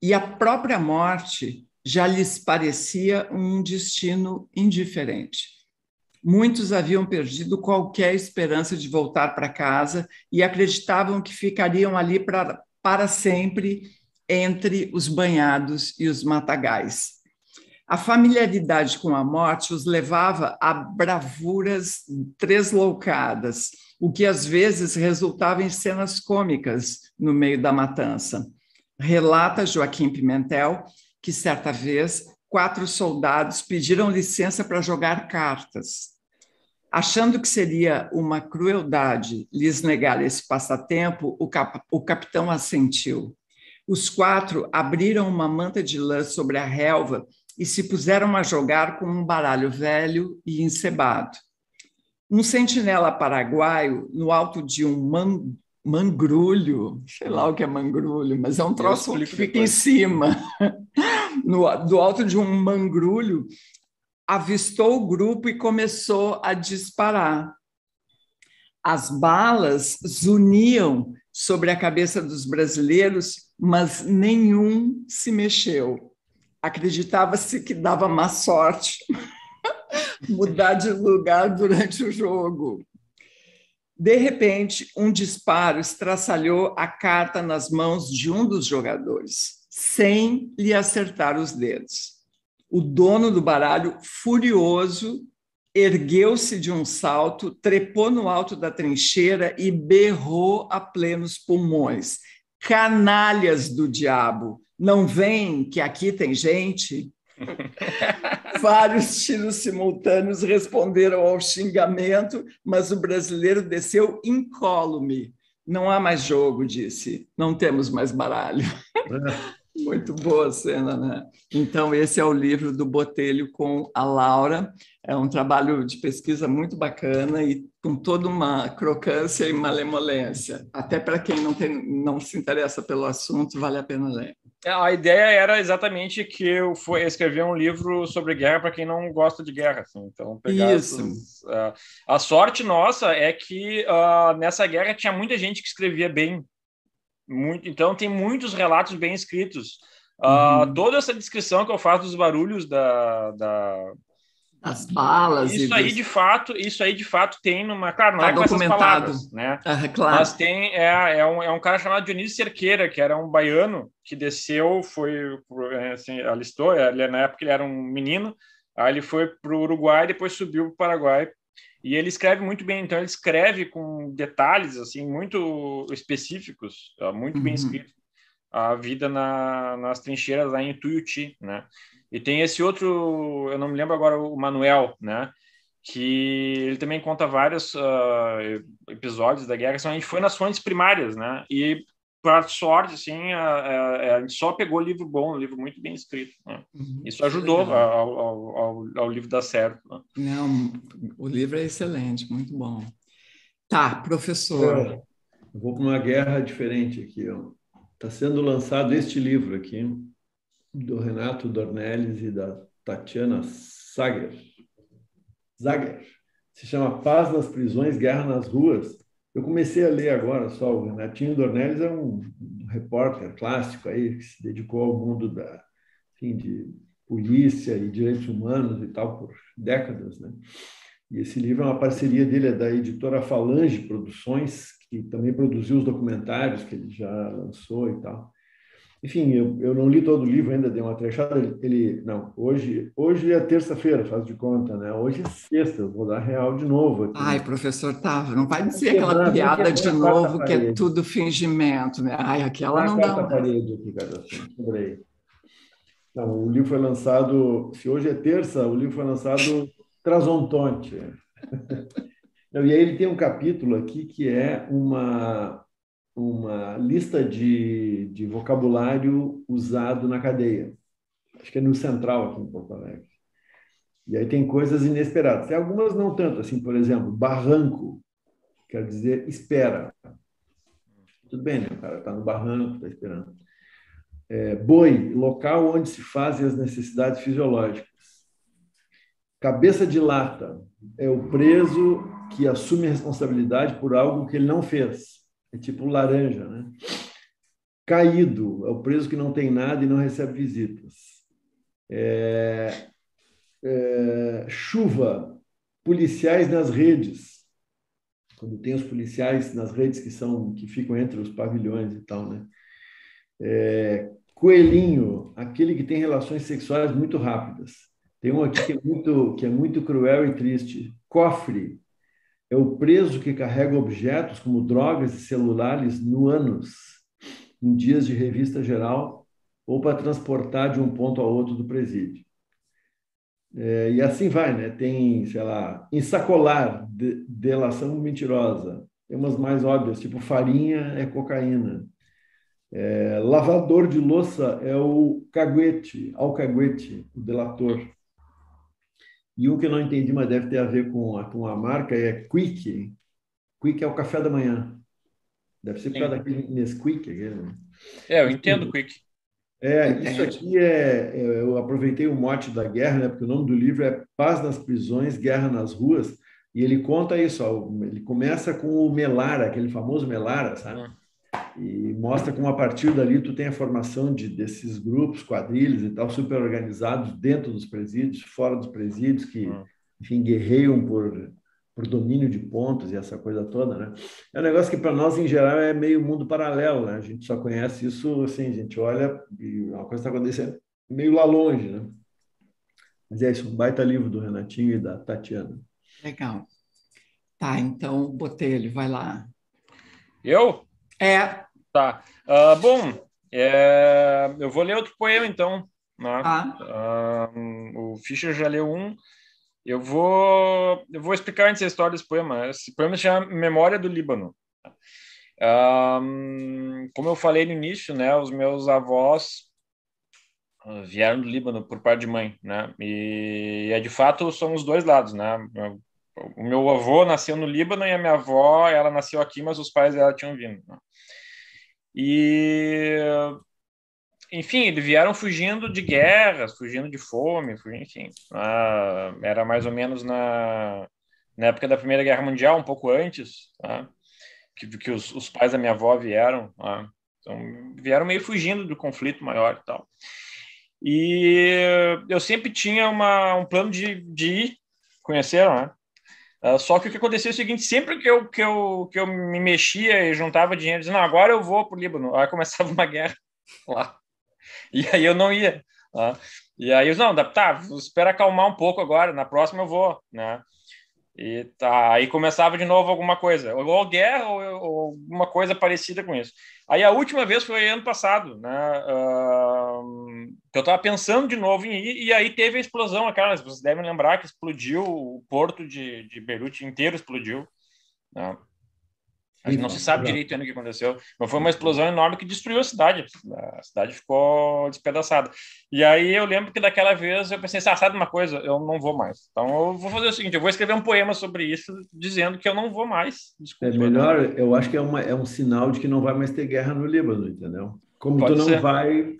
E a própria morte já lhes parecia um destino indiferente. Muitos haviam perdido qualquer esperança de voltar para casa e acreditavam que ficariam ali para sempre entre os banhados e os matagais. A familiaridade com a morte os levava a bravuras tresloucadas, o que às vezes resultava em cenas cômicas no meio da matança. Relata Joaquim Pimentel que, certa vez, 4 soldados pediram licença para jogar cartas. Achando que seria uma crueldade lhes negar esse passatempo, o capitão assentiu. Os 4 abriram uma manta de lã sobre a relva e se puseram a jogar com um baralho velho e encebado. Um sentinela paraguaio, no alto de um mangrulho, sei lá o que é mangrulho, mas é um troço que fica em cima, do alto de um mangrulho, avistou o grupo e começou a disparar. As balas zuniam sobre a cabeça dos brasileiros, mas nenhum se mexeu. Acreditava-se que dava má sorte mudar de lugar durante o jogo. De repente, um disparo estraçalhou a carta nas mãos de um dos jogadores, sem lhe acertar os dedos. O dono do baralho, furioso, ergueu-se de um salto, trepou no alto da trincheira e berrou a plenos pulmões. Canalhas do diabo, não veem que aqui tem gente? Vários tiros simultâneos responderam ao xingamento, mas o brasileiro desceu incólume. Não há mais jogo, disse. Não temos mais baralho. Muito boa a cena, né? Então, esse é o livro do Botelho com a Laura. É um trabalho de pesquisa muito bacana e com toda uma crocância e malemolência. Até para quem não se interessa pelo assunto, vale a pena ler. A ideia era exatamente que eu escrever um livro sobre guerra para quem não gosta de guerra. Assim. Então, pegar a sorte nossa é que nessa guerra tinha muita gente que escrevia bem. Então, tem muitos relatos bem escritos. Toda essa descrição que eu faço dos barulhos as balas. Isso aí de fato tem numa... Claro, não é com essas palavras, né? Claro. Mas tem... É um cara chamado Dionísio Cerqueira, que era um baiano, que desceu, assim, alistou, na época ele era um menino, aí ele foi para o Uruguai, depois subiu para o Paraguai, e ele escreve muito bem, então ele escreve com detalhes, assim, muito específicos, muito bem escrito, a vida nas trincheiras lá em Tuiuti, né? E tem esse outro, eu não me lembro agora, o Manuel, né? Que ele também conta vários episódios da guerra. A gente foi nas fontes primárias, né? E, por sorte, assim, a gente só pegou livro bom, um livro muito bem escrito. Né? Isso ajudou ao livro dar certo. Né? Não, o livro é excelente, muito bom. Tá, professor. Eu vou para uma guerra diferente aqui. Está sendo lançado este livro aqui, do Renato Dornelles e da Tatiana Zager. Se chama Paz nas Prisões, Guerra nas Ruas. Eu comecei a ler agora só. O Renatinho Dornelles é um repórter clássico aí, que se dedicou ao mundo de polícia e direitos humanos e tal por décadas, né? E esse livro é uma parceria dele, é da editora Falange Produções, que também produziu os documentários que ele já lançou e tal. enfim, eu não li todo o livro ainda, dei uma trechada. Não, hoje é terça-feira, faz de conta, né? Hoje é sexta, eu vou dar real de novo aqui, Ai, né? professor Tava, não vai dizer aquela Vamos piada de quebrar a quarta novo que é parede. tudo fingimento, né? Ai, aquela Quebrar a não dá quarta mais. parede aqui, cara, assim, quebrei. Não, o livro foi lançado, se hoje é terça, o livro foi lançado Trasontonte. Não, e aí ele tem um capítulo aqui que é uma lista de vocabulário usado na cadeia. Acho que é no Central, aqui em Porto Alegre. E aí tem coisas inesperadas. Tem algumas não tanto, assim, por exemplo, barranco, quer dizer espera. Tudo bem, né? O cara está no barranco, está esperando. Boi, local onde se fazem as necessidades fisiológicas. Cabeça de lata é o preso que assume a responsabilidade por algo que ele não fez. É tipo laranja, né? Caído é o preso que não tem nada e não recebe visitas. Chuva, policiais nas redes. Quando tem os policiais nas redes que ficam entre os pavilhões e tal, né? Coelhinho, aquele que tem relações sexuais muito rápidas. Tem um aqui que é muito cruel e triste. Cofre é o preso que carrega objetos como drogas e celulares no ânus, em dias de revista geral, ou para transportar de um ponto ao outro do presídio. E assim vai, né? Tem, sei lá, ensacolar, delação mentirosa. Tem umas mais óbvias, tipo farinha é cocaína. Lavador de louça é o caguete, alcaguete, o delator. E um que eu não entendi, mas deve ter a ver com a marca, é Quick. Quick é o café da manhã. Deve ser por causa Sim. daquele Nesquik. Né? Eu entendo, Quick. Isso aqui eu aproveitei o mote da guerra, né? Porque o nome do livro é Paz nas Prisões, Guerra nas Ruas, e ele conta isso. Ó, ele começa com o Melara, aquele famoso Melara, sabe? E mostra como a partir dali tu tem a formação desses grupos, quadrilhas e tal, super organizados dentro dos presídios, fora dos presídios, que, enfim, guerreiam por domínio de pontos e essa coisa toda, né? É um negócio que para nós, em geral, é meio mundo paralelo, né? A gente só conhece isso, assim, a gente olha e uma coisa está acontecendo meio lá longe, né? Mas é isso, um baita livro do Renatinho e da Tatiana. Legal. Tá, então botei ele, vai lá. Eu? É. Tá. Bom, eu vou ler outro poema, então. Né? O Fischer já leu um. Eu vou explicar antes a história desse poema. Esse poema se chama Memória do Líbano. Como eu falei no início, né, os meus avós vieram do Líbano por parte de mãe, né? E de fato são os dois lados, né? O meu avô nasceu no Líbano e a minha avó, ela nasceu aqui, mas os pais dela tinham vindo, né? E enfim, eles vieram fugindo de guerras, fugindo de fome, enfim. Era mais ou menos na época da Primeira Guerra Mundial, um pouco antes, tá? que os pais da minha avó vieram. Tá? Então, vieram meio fugindo do conflito maior e tal. E eu sempre tinha um plano de ir, conheceram, né? Só que o que acontecia é o seguinte, sempre que eu me mexia e juntava dinheiro, dizia, não, agora eu vou para o Líbano. Aí começava uma guerra lá. E aí eu não ia. Tá? E aí eu, não, tá, espera acalmar um pouco agora, na próxima eu vou, né? E tá, aí começava de novo alguma coisa, ou guerra ou alguma coisa parecida com isso. Aí a última vez foi ano passado, né? Eu estava pensando de novo em ir, e aí teve a explosão, aquela, vocês devem lembrar que explodiu o porto de Beirute inteiro, explodiu. Né? A gente não se sabe direito ainda o que aconteceu, mas foi uma explosão enorme que destruiu a cidade. A cidade ficou despedaçada. E aí eu lembro que daquela vez eu pensei, sabe uma coisa? Eu não vou mais. Então eu vou fazer o seguinte, eu vou escrever um poema sobre isso, dizendo que eu não vou mais. Desculpa, É melhor, eu acho que é um sinal de que não vai mais ter guerra no Líbano, entendeu? Como Pode tu não ser. vai...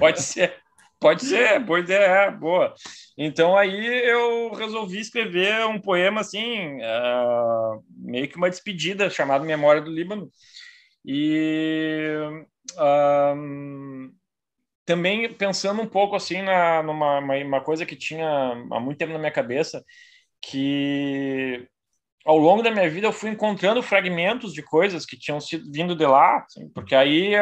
Pode ser. Pode ser, boa ideia, boa. Então aí eu resolvi escrever um poema assim, meio que uma despedida, chamado Memória do Líbano. E também pensando um pouco assim numa coisa que tinha há muito tempo na minha cabeça, que ao longo da minha vida eu fui encontrando fragmentos de coisas que tinham vindo de lá, assim, porque aí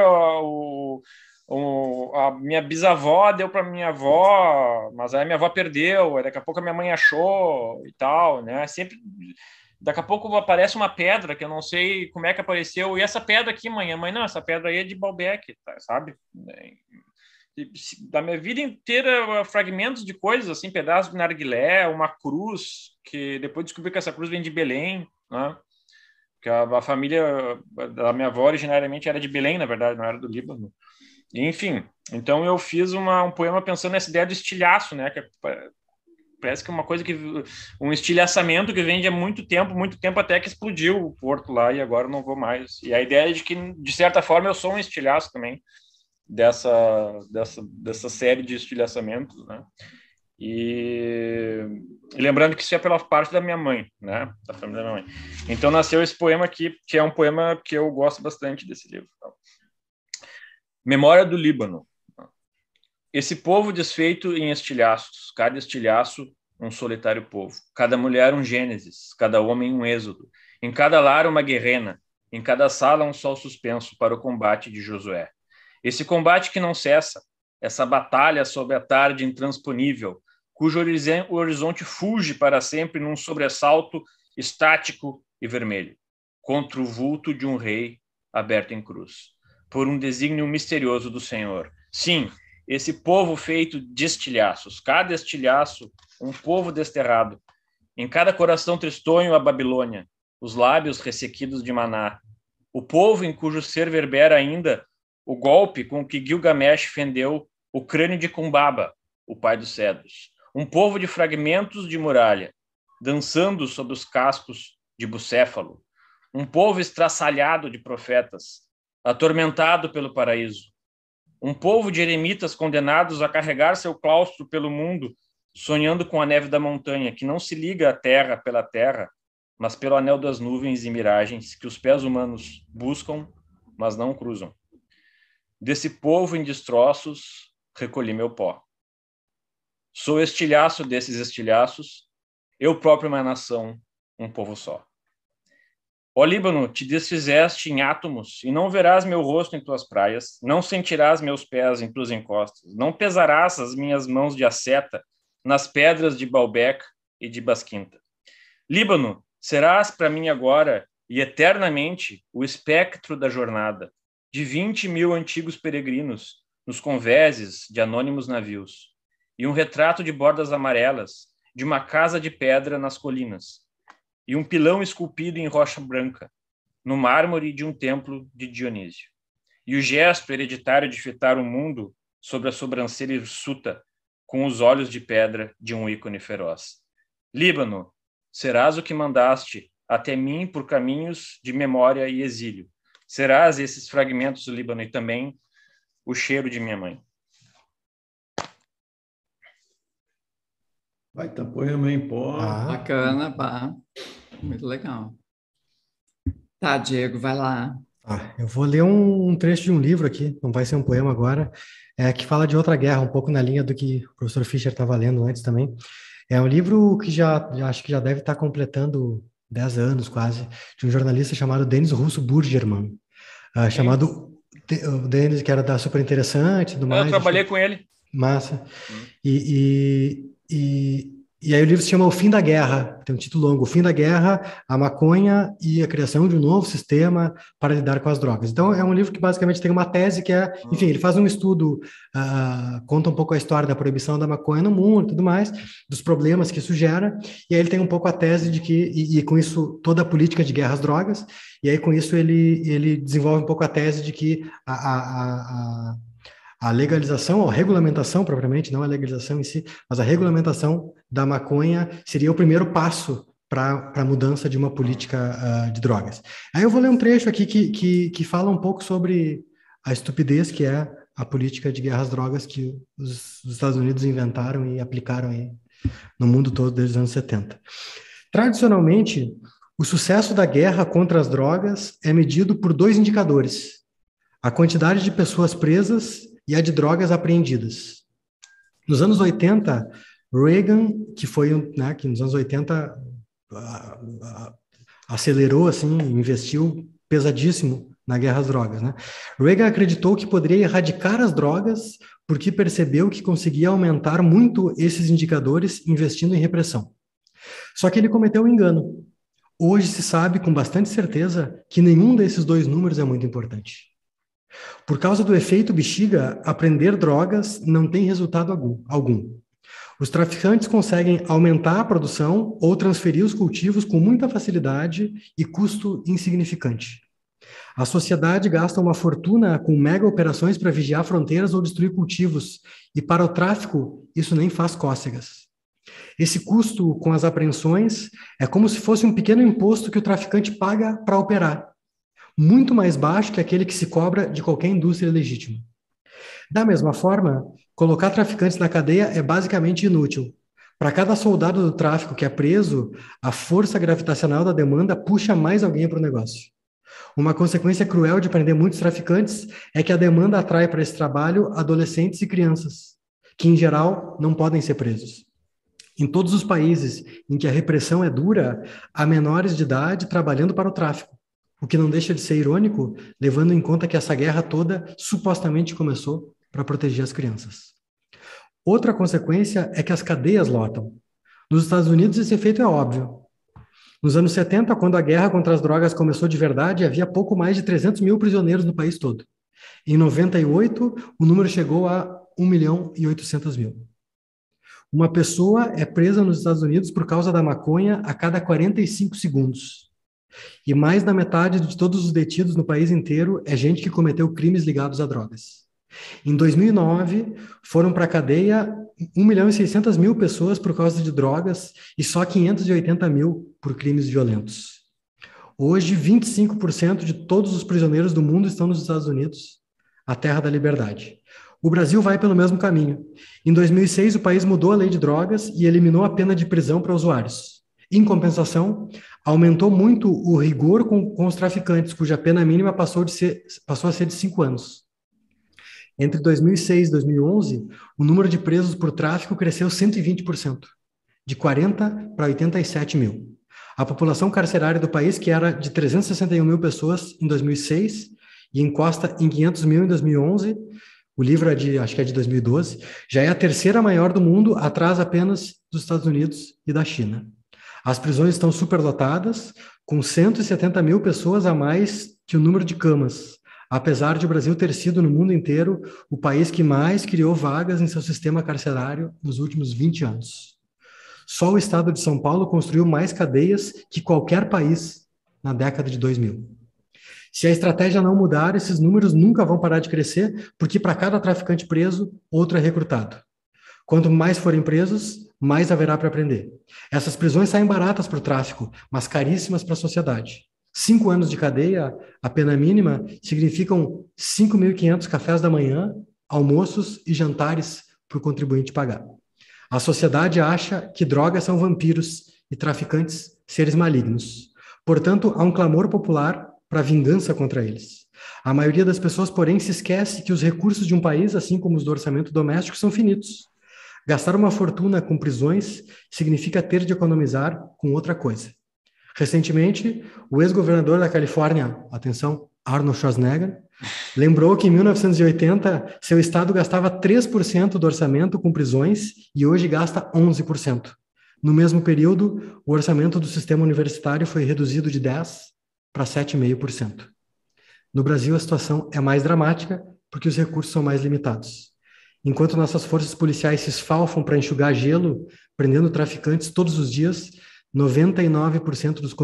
a minha bisavó deu para minha avó, mas aí minha avó perdeu, aí daqui a pouco a minha mãe achou e tal, né? Sempre, daqui a pouco aparece uma pedra que eu não sei como é que apareceu, e essa pedra aqui, mãe, não, essa pedra aí é de Baalbek, tá, sabe? Da minha vida inteira, fragmentos de coisas, assim, pedaços de narguilé, uma cruz, que depois descobri que essa cruz vem de Belém, né? Que a família da minha avó originariamente era de Belém, na verdade, não era do Líbano. Enfim, então eu fiz um poema pensando nessa ideia do estilhaço, né? Que parece que é uma coisa que... um estilhaçamento que vem de muito tempo, até que explodiu o porto lá e agora não vou mais. E a ideia é de que, de certa forma, eu sou um estilhaço também, dessa série de estilhaçamentos, né? E lembrando que isso é pela parte da minha mãe, né? Da família da minha mãe. Então nasceu esse poema aqui, que é um poema que eu gosto bastante desse livro. Memória do Líbano. Esse povo desfeito em estilhaços, cada estilhaço um solitário povo, cada mulher um Gênesis, cada homem um Êxodo, em cada lar uma guerrena, em cada sala um sol suspenso para o combate de Josué. Esse combate que não cessa, essa batalha sob a tarde intransponível, cujo horizonte fuge para sempre num sobressalto estático e vermelho, contra o vulto de um rei aberto em cruz, por um desígnio misterioso do Senhor. Sim, esse povo feito de estilhaços, cada estilhaço um povo desterrado, em cada coração tristonho a Babilônia, os lábios ressequidos de maná, o povo em cujo ser verbera ainda o golpe com que Gilgamesh fendeu o crânio de Kumbaba, o pai dos cedros. Um povo de fragmentos de muralha, dançando sob os cascos de Bucéfalo. Um povo estraçalhado de profetas, atormentado pelo paraíso. Um povo de eremitas condenados a carregar seu claustro pelo mundo, sonhando com a neve da montanha, que não se liga à terra pela terra, mas pelo anel das nuvens e miragens que os pés humanos buscam, mas não cruzam. Desse povo em destroços, recolhi meu pó. Sou estilhaço desses estilhaços, eu próprio uma nação, um povo só. Ó Líbano, te desfizeste em átomos, e não verás meu rosto em tuas praias, não sentirás meus pés em tuas encostas, não pesarás as minhas mãos de asceta nas pedras de Baalbek e de Basquinta. Líbano, serás para mim agora e eternamente o espectro da jornada, de 20.000 antigos peregrinos nos convéses de anônimos navios, e um retrato de bordas amarelas de uma casa de pedra nas colinas, e um pilão esculpido em rocha branca, no mármore de um templo de Dionísio, e o gesto hereditário de fitar o mundo sobre a sobrancelha hirsuta com os olhos de pedra de um ícone feroz. Líbano, serás o que mandaste até mim por caminhos de memória e exílio. Serás esses fragmentos do Líbano e também o cheiro de minha mãe. Vai tá poema em pó. Bacana, pá. Muito legal. Tá, Diego, vai lá. Eu vou ler um trecho de um livro aqui, não vai ser um poema agora, que fala de outra guerra, um pouco na linha do que o professor Fischer estava lendo antes também. É um livro que já acho que já deve estar completando 10 anos quase, de um jornalista chamado Denis Russo Burgerman, chamado o Denis, que era da Super Interessante e tudo mais. Eu trabalhei com ele. Massa. E aí o livro se chama O Fim da Guerra, tem um título longo, O Fim da Guerra, a Maconha e a Criação de um Novo Sistema para Lidar com as Drogas. Então é um livro que basicamente tem uma tese que é, enfim, ele faz um estudo, conta um pouco a história da proibição da maconha no mundo e tudo mais, dos problemas que isso gera, e aí ele tem um pouco a tese de que, e com isso toda a política de guerra às drogas, e aí com isso ele desenvolve um pouco a tese de que a legalização, ou regulamentação propriamente, não a legalização em si, mas a regulamentação da maconha seria o primeiro passo para a mudança de uma política de drogas. Aí eu vou ler um trecho aqui que fala um pouco sobre a estupidez que é a política de guerra às drogas que os Estados Unidos inventaram e aplicaram aí no mundo todo desde os anos 70. Tradicionalmente, o sucesso da guerra contra as drogas é medido por 2 indicadores: a quantidade de pessoas presas e a de drogas apreendidas. Nos anos 80, Reagan, que foi, que nos anos 80 acelerou, assim, investiu pesadíssimo na guerra às drogas, né? Reagan acreditou que poderia erradicar as drogas porque percebeu que conseguia aumentar muito esses indicadores investindo em repressão. Só que ele cometeu um engano. Hoje se sabe com bastante certeza que nenhum desses dois números é muito importante. Por causa do efeito bexiga, aprender drogas não tem resultado algum. Os traficantes conseguem aumentar a produção ou transferir os cultivos com muita facilidade e custo insignificante. A sociedade gasta uma fortuna com mega operações para vigiar fronteiras ou destruir cultivos, e para o tráfico isso nem faz cócegas. Esse custo com as apreensões é como se fosse um pequeno imposto que o traficante paga para operar, muito mais baixo que aquele que se cobra de qualquer indústria legítima. Da mesma forma, colocar traficantes na cadeia é basicamente inútil. Para cada soldado do tráfico que é preso, a força gravitacional da demanda puxa mais alguém para o negócio. Uma consequência cruel de prender muitos traficantes é que a demanda atrai para esse trabalho adolescentes e crianças, que em geral não podem ser presos. Em todos os países em que a repressão é dura, há menores de idade trabalhando para o tráfico, o que não deixa de ser irônico, levando em conta que essa guerra toda supostamente começou para proteger as crianças. Outra consequência é que as cadeias lotam. Nos Estados Unidos esse efeito é óbvio. Nos anos 70, quando a guerra contra as drogas começou de verdade, havia pouco mais de 300 mil prisioneiros no país todo. Em 98, o número chegou a 1.800.000. Uma pessoa é presa nos Estados Unidos por causa da maconha a cada 45 segundos. E mais da metade de todos os detidos no país inteiro é gente que cometeu crimes ligados a drogas. Em 2009, foram para a cadeia 1.600.000 pessoas por causa de drogas e só 580 mil por crimes violentos. Hoje, 25% de todos os prisioneiros do mundo estão nos Estados Unidos, a terra da liberdade. O Brasil vai pelo mesmo caminho. Em 2006, o país mudou a lei de drogas e eliminou a pena de prisão para usuários. Em compensação, aumentou muito o rigor com os traficantes, cuja pena mínima passou a ser de 5 anos. Entre 2006 e 2011, o número de presos por tráfico cresceu 120%, de 40 para 87 mil. A população carcerária do país, que era de 361 mil pessoas em 2006 e encosta em 500 mil em 2011, o livro acho que é de 2012, já é a terceira maior do mundo, atrás apenas dos Estados Unidos e da China. As prisões estão superlotadas, com 170 mil pessoas a mais que o número de camas, apesar de o Brasil ter sido, no mundo inteiro, o país que mais criou vagas em seu sistema carcerário nos últimos 20 anos. Só o estado de São Paulo construiu mais cadeias que qualquer país na década de 2000. Se a estratégia não mudar, esses números nunca vão parar de crescer, porque para cada traficante preso, outro é recrutado. Quanto mais forem presos, mais haverá para prender. Essas prisões saem baratas para o tráfico, mas caríssimas para a sociedade. 5 anos de cadeia, a pena mínima, significam 5.500 cafés da manhã, almoços e jantares para o contribuinte pagar. A sociedade acha que drogas são vampiros e traficantes seres malignos. Portanto, há um clamor popular para vingança contra eles. A maioria das pessoas, porém, se esquece que os recursos de um país, assim como os do orçamento doméstico, são finitos. Gastar uma fortuna com prisões significa ter de economizar com outra coisa. Recentemente, o ex-governador da Califórnia, atenção, Arnold Schwarzenegger, lembrou que em 1980 seu estado gastava 3% do orçamento com prisões e hoje gasta 11%. No mesmo período, o orçamento do sistema universitário foi reduzido de 10% para 7,5%. No Brasil, a situação é mais dramática porque os recursos são mais limitados. Enquanto nossas forças policiais se esfalfam para enxugar gelo, prendendo traficantes todos os dias, 99% dos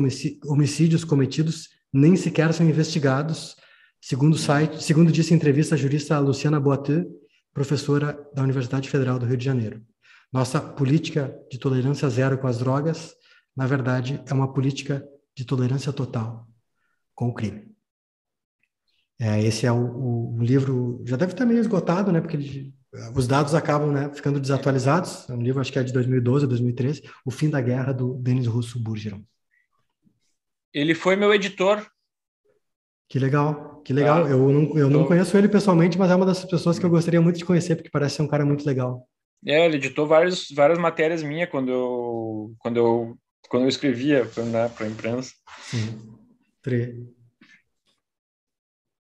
homicídios cometidos nem sequer são investigados, segundo disse em entrevista a jurista Luciana Boatê, professora da Universidade Federal do Rio de Janeiro. Nossa política de tolerância zero com as drogas, na verdade, é uma política de tolerância total com o crime. Esse é o livro, já deve estar meio esgotado, né, porque os dados acabam, né, ficando desatualizados. É um livro, acho que é de 2012 ou 2013, O Fim da Guerra, do Denis Russo-Burgeron. Ele foi meu editor. Que legal, que legal. Eu não conheço ele pessoalmente, mas é uma das pessoas que eu gostaria muito de conhecer, porque parece ser um cara muito legal. Ele editou várias matérias minhas quando eu quando eu escrevia para a imprensa. Sim.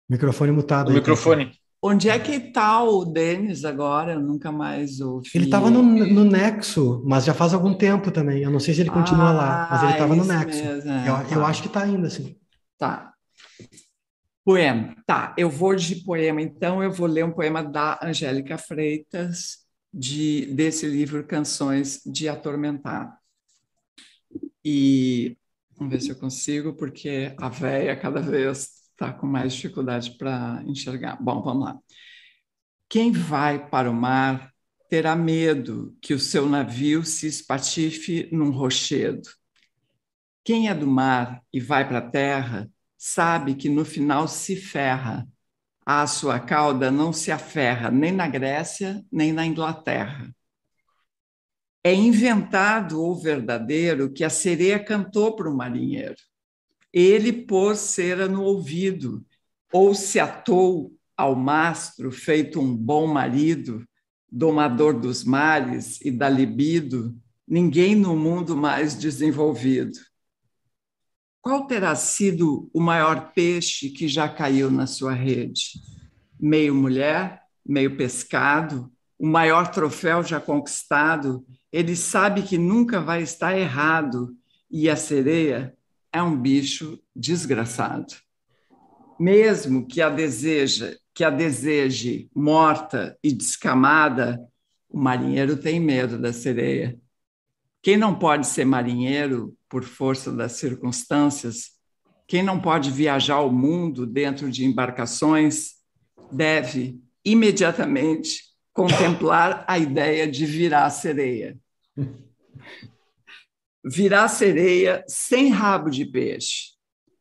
Microfone mutado. O microfone. Onde é que está o Denis agora? Eu nunca mais ouvi. Ele estava no Nexo, mas já faz algum tempo também. Eu não sei se ele continua lá, mas ele estava no Nexo. Mesmo, eu acho que está ainda, sim. Tá. Poema. Tá, eu vou de poema, então eu vou ler um poema da Angélica Freitas, desse livro Canções de Atormentar. E vamos ver se eu consigo, porque a véia cada vez está com mais dificuldade para enxergar. Bom, vamos lá. Quem vai para o mar terá medo que o seu navio se espatife num rochedo. Quem é do mar e vai para a terra sabe que no final se ferra. À sua cauda não se aferra nem na Grécia, nem na Inglaterra. É inventado ou verdadeiro que a sereia cantou para o marinheiro. Ele pôs cera no ouvido, ou se atou ao mastro, feito um bom marido, domador dos mares e da libido, ninguém no mundo mais desenvolvido. Qual terá sido o maior peixe que já caiu na sua rede? Meio mulher, meio pescado, o maior troféu já conquistado, ele sabe que nunca vai estar errado, e a sereia é um bicho desgraçado. Mesmo que a deseje morta e descamada, o marinheiro tem medo da sereia. Quem não pode ser marinheiro por força das circunstâncias, quem não pode viajar o mundo dentro de embarcações, deve imediatamente contemplar a ideia de virar sereia. Virar sereia sem rabo de peixe,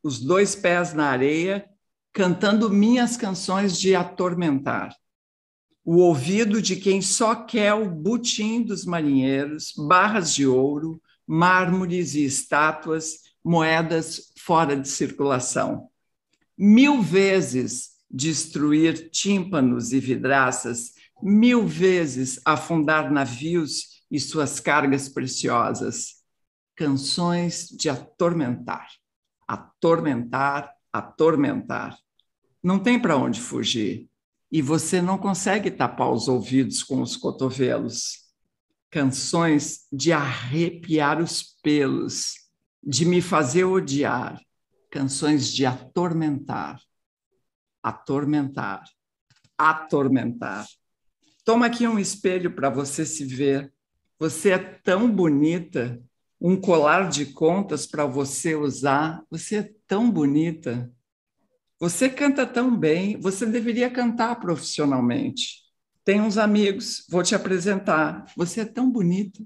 os 2 pés na areia, cantando minhas canções de atormentar. O ouvido de quem só quer o butim dos marinheiros, barras de ouro, mármores e estátuas, moedas fora de circulação. 1000 vezes destruir tímpanos e vidraças, 1000 vezes afundar navios e suas cargas preciosas. Canções de atormentar. Atormentar, atormentar. Não tem para onde fugir. E você não consegue tapar os ouvidos com os cotovelos. Canções de arrepiar os pelos, de me fazer odiar. Canções de atormentar. Atormentar. Atormentar. Toma aqui um espelho para você se ver. Você é tão bonita. Um colar de contas para você usar. Você é tão bonita. Você canta tão bem. Você deveria cantar profissionalmente. Tem uns amigos, vou te apresentar. Você é tão bonita.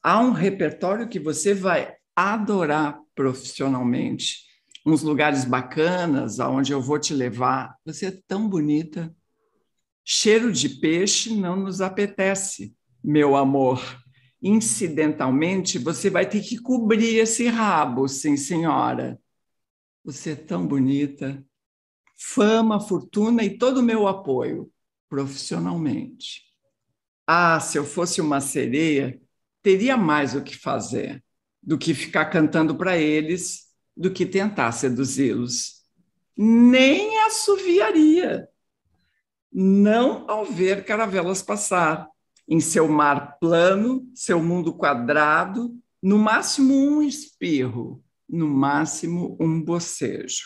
Há um repertório que você vai adorar profissionalmente. Uns lugares bacanas, aonde eu vou te levar. Você é tão bonita. Cheiro de peixe não nos apetece, meu amor. Incidentalmente, você vai ter que cobrir esse rabo, sim, senhora. Você é tão bonita. Fama, fortuna e todo o meu apoio, profissionalmente. Ah, se eu fosse uma sereia, teria mais o que fazer do que ficar cantando para eles, do que tentar seduzi-los. Nem assoviaria. Não ao ver caravelas passar, em seu mar plano, seu mundo quadrado, no máximo um espirro, no máximo um bocejo.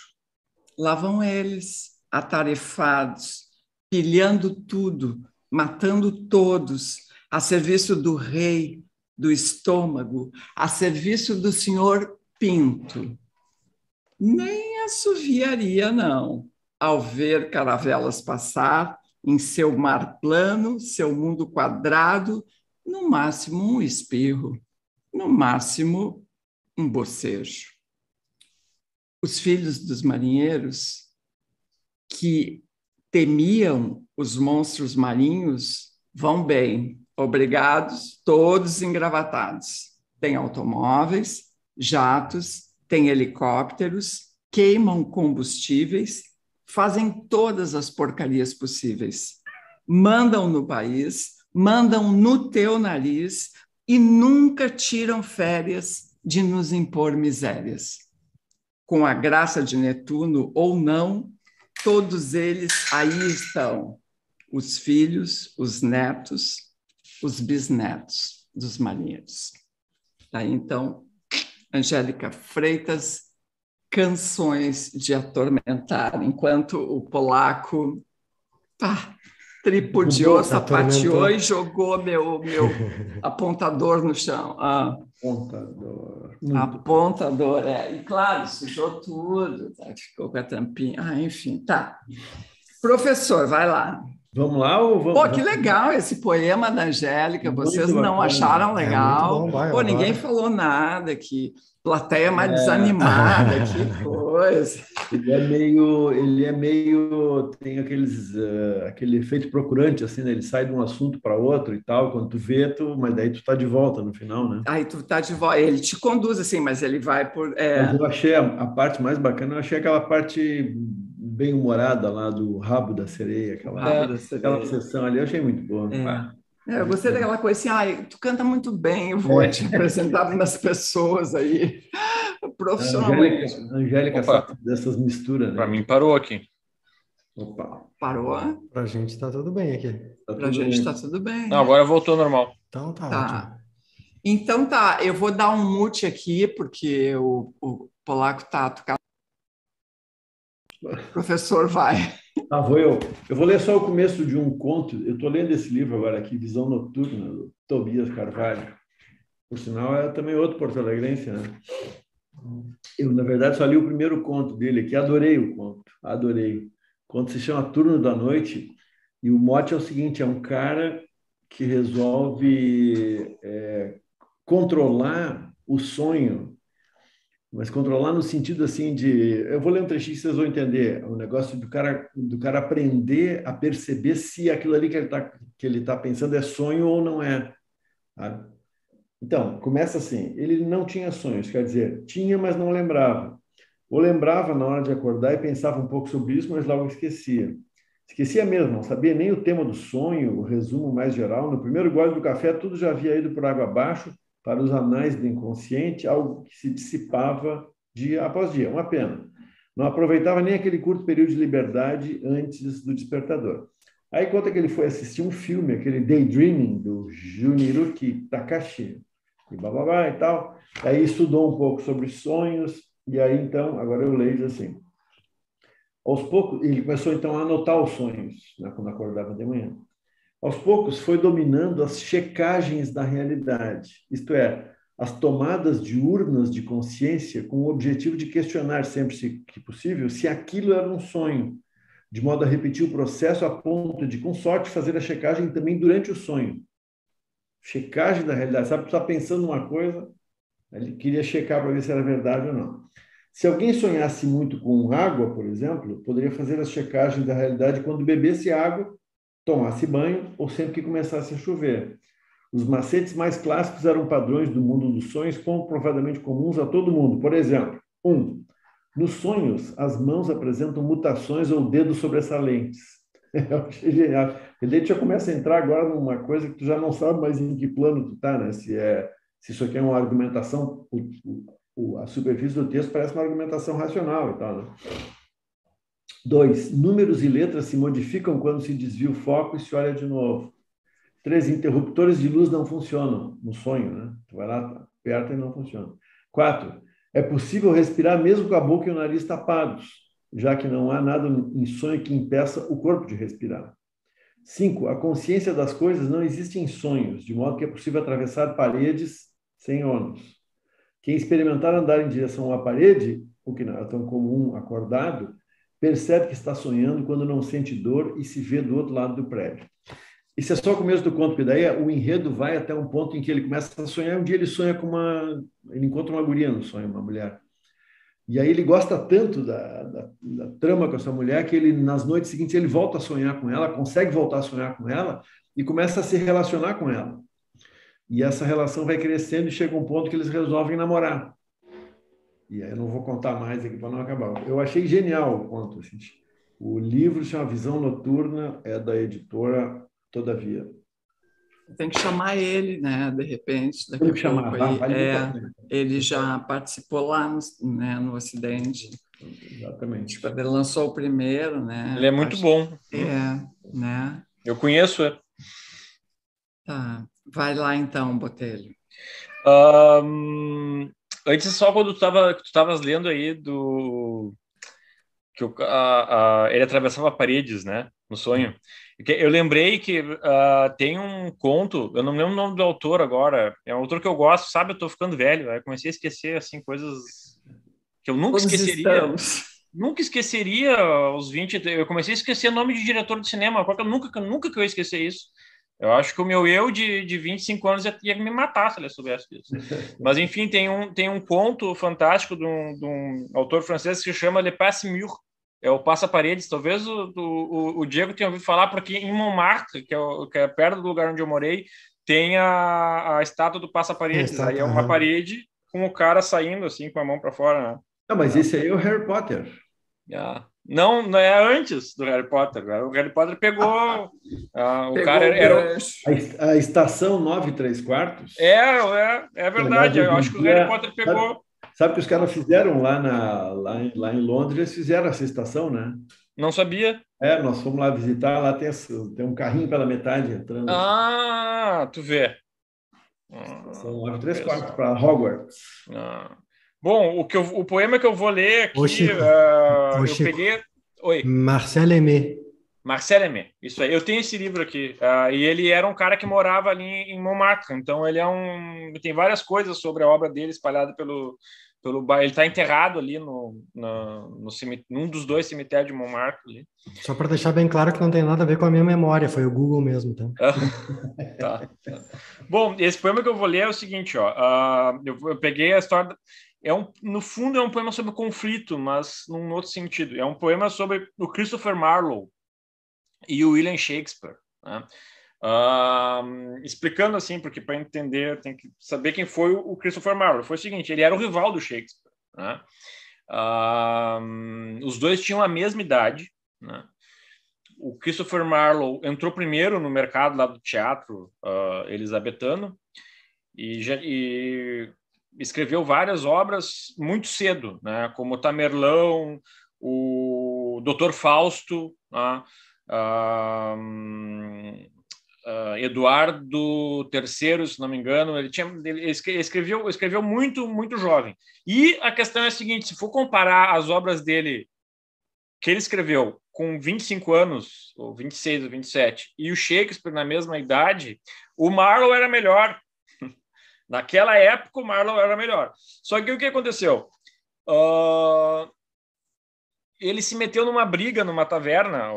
Lá vão eles, atarefados, pilhando tudo, matando todos, a serviço do rei, do estômago, a serviço do senhor Pinto. Nem assoviaria, não, ao ver caravelas passar em seu mar plano, seu mundo quadrado, no máximo um espirro, no máximo um bocejo. Os filhos dos marinheiros que temiam os monstros marinhos vão bem, obrigados, todos engravatados. Tem automóveis, jatos, tem helicópteros, queimam combustíveis, fazem todas as porcarias possíveis. Mandam no país, mandam no teu nariz, e nunca tiram férias de nos impor misérias. Com a graça de Netuno ou não, todos eles aí estão, os filhos, os netos, os bisnetos dos marinheiros. Aí, então, Angélica Freitas, Canções de Atormentar, enquanto o polaco tripudiou, sapateou e jogou meu apontador no chão. Apontador, E claro, sujou tudo, ficou com a tampinha. Enfim, tá. Professor, vai lá. Vamos lá ou vamos? Pô, que legal esse poema da Angélica. Vocês não acharam legal? Muito bom, Pô, ninguém falou nada aqui. Plateia mais desanimada, que coisa. Ele é meio, tem aquele efeito procurante, assim, né? Ele sai de um assunto para outro e tal, quando tu vê, mas daí tu tá de volta no final, né? Aí tu tá de volta, ele te conduz assim, mas ele vai por... Mas eu achei a parte mais bacana, eu achei aquela parte bem humorada lá do rabo da sereia, aquela sessão ali, eu achei muito boa. Eu gostei daquela coisa assim, tu canta muito bem, eu vou te apresentar umas pessoas aí, profissionalmente. A Angélica sabe dessas misturas, né? Para mim parou aqui. Opa. Parou? Pra gente tá tudo bem aqui. Pra gente tá tudo bem. Não, agora voltou ao normal. Então tá ótimo. Então tá, eu vou dar um mute aqui, porque o polaco tá tocando. O professor vai. Vou eu. Eu vou ler só o começo de um conto. Eu estou lendo esse livro agora aqui, Visão Noturna, do Tobias Carvalho. Por sinal, é também outro porto-alegrense, né? Eu, na verdade, só li o primeiro conto dele aqui. Adorei o conto. Adorei. O conto se chama Turno da Noite. E o mote é o seguinte, é um cara que resolve controlar o sonho, mas controlar no sentido assim de... Eu vou ler um trechinho que vocês vão entender. O negócio do cara aprender a perceber se aquilo ali que ele tá pensando é sonho ou não é. Sabe? Então, começa assim. Ele não tinha sonhos, quer dizer, tinha, mas não lembrava. Ou lembrava na hora de acordar e pensava um pouco sobre isso, mas logo esquecia. Esquecia mesmo, não sabia nem o tema do sonho, o resumo mais geral. No primeiro gole do café, tudo já havia ido por água abaixo, para os anais do inconsciente, algo que se dissipava dia após dia. Uma pena. Não aproveitava nem aquele curto período de liberdade antes do despertador. Aí conta que ele foi assistir um filme, aquele Daydreaming, do Junichi Takashi, e blá, blá, blá, e tal. Aí estudou um pouco sobre sonhos, e aí, então, agora eu leio assim. Aos poucos, ele começou, então, a anotar os sonhos, né, quando acordava de manhã. Aos poucos, foi dominando as checagens da realidade, isto é, as tomadas diurnas de consciência com o objetivo de questionar sempre que possível se aquilo era um sonho, de modo a repetir o processo a ponto de, com sorte, fazer a checagem também durante o sonho. Checagem da realidade. Sabe, tu está pensando uma coisa, ele queria checar para ver se era verdade ou não. Se alguém sonhasse muito com água, por exemplo, poderia fazer as checagens da realidade quando bebesse água, tomasse banho ou sempre que começasse a chover. Os macetes mais clássicos eram padrões do mundo dos sonhos comprovadamente comuns a todo mundo. Por exemplo, 1. Nos sonhos, as mãos apresentam mutações ou dedos sobressalentes. Eu achei genial. E daí tu já começa a entrar agora numa coisa que tu já não sabe mais em que plano tu tá, né? Se isso aqui é uma argumentação, a superfície do texto parece uma argumentação racional e tal, né? 2. Números e letras se modificam quando se desvia o foco e se olha de novo. 3. Interruptores de luz não funcionam no sonho, né? Tu vai lá, aperta e não funciona. 4. É possível respirar mesmo com a boca e o nariz tapados, já que não há nada em sonho que impeça o corpo de respirar. 5. A consciência das coisas não existe em sonhos, de modo que é possível atravessar paredes sem ônus. Quem experimentar andar em direção a uma parede, o que não é tão comum acordado, percebe que está sonhando quando não sente dor e se vê do outro lado do prédio. Isso é só o começo do conto, porque daí o enredo vai até um ponto em que ele começa a sonhar. Um dia ele sonha ele encontra uma guria no sonho, uma mulher. E aí ele gosta tanto da trama com essa mulher que ele, nas noites seguintes, ele volta a sonhar com ela, consegue voltar a sonhar com ela e começa a se relacionar com ela. E essa relação vai crescendo e chega um ponto que eles resolvem namorar. E aí eu não vou contar mais aqui para não acabar. Eu achei genial o conto. Assim. O livro se chama Visão Noturna, é da editora Todavia. Tem que chamar ele, né? De repente, daqui Tem a que chamar. pouco aí. Vale muito a pena. Ele já participou lá no Ocidente. Exatamente. Ele lançou o primeiro, né? Ele é muito bom. Né? Eu conheço ele. Tá. Vai lá então, Botelho. Antes, só quando tu estavas lendo aí que ele atravessava paredes, né? No sonho. Eu lembrei que tem um conto, eu não lembro o nome do autor agora, é um autor que eu gosto, sabe? Eu tô ficando velho, eu comecei a esquecer, assim, coisas que eu nunca esqueceria. Nunca esqueceria aos 20, eu comecei a esquecer nome de diretor de cinema, nunca que eu ia esquecer isso. Eu acho que o meu eu de 25 anos ia me matar se ele soubesse disso. Mas, enfim, tem um conto fantástico de um autor francês que se chama Le Passe-Mur, é o Passa-Paredes. Talvez o Diego tenha ouvido falar, porque em Montmartre, que é perto do lugar onde eu morei, tem a estátua do Passa-Paredes. Aí é uma parede com o cara saindo, assim, com a mão para fora, né? Não, mas esse aí é o Harry Potter. Não é antes do Harry Potter. O Harry Potter pegou... o cara era... A estação 9 3/4. É verdade. Eu acho que o Harry Potter pegou... Sabe que os caras fizeram lá em Londres, eles fizeram essa estação, né? Não sabia. Nós fomos lá visitar, lá tem um carrinho pela metade entrando. Tu vê. Estação 9 3/4 para Hogwarts. Bom, o poema que eu vou ler aqui, eu peguei... Oi. Marcel Aimé. Marcel Aimé, isso aí. Eu tenho esse livro aqui. E ele era um cara que morava ali em Montmartre. Então, tem várias coisas sobre a obra dele espalhada pelo bairro. Ele está enterrado ali num dos dois cemitérios de Montmartre. Ali. Só para deixar bem claro que não tem nada a ver com a minha memória, foi o Google mesmo, tá? Tá. Bom, esse poema que eu vou ler é o seguinte, eu peguei a história... no fundo, é um poema sobre conflito, mas num outro sentido. É um poema sobre o Christopher Marlowe e o William Shakespeare, né? Explicando assim, porque para entender tem que saber quem foi o Christopher Marlowe. Foi o seguinte, ele era o rival do Shakespeare, né? Os dois tinham a mesma idade, né? O Christopher Marlowe entrou primeiro no mercado lá do teatro elizabetano e escreveu várias obras muito cedo, né? Como Tamerlão, o Dr. Fausto, né? Eduardo III, se não me engano, ele escreveu muito, muito jovem. E a questão é a seguinte, se for comparar as obras dele, que ele escreveu com 25 anos, ou 26 ou 27, e o Shakespeare na mesma idade, o Marlowe era melhor. Naquela época, o Marlowe era melhor. Só que o que aconteceu? Ele se meteu numa briga numa taverna,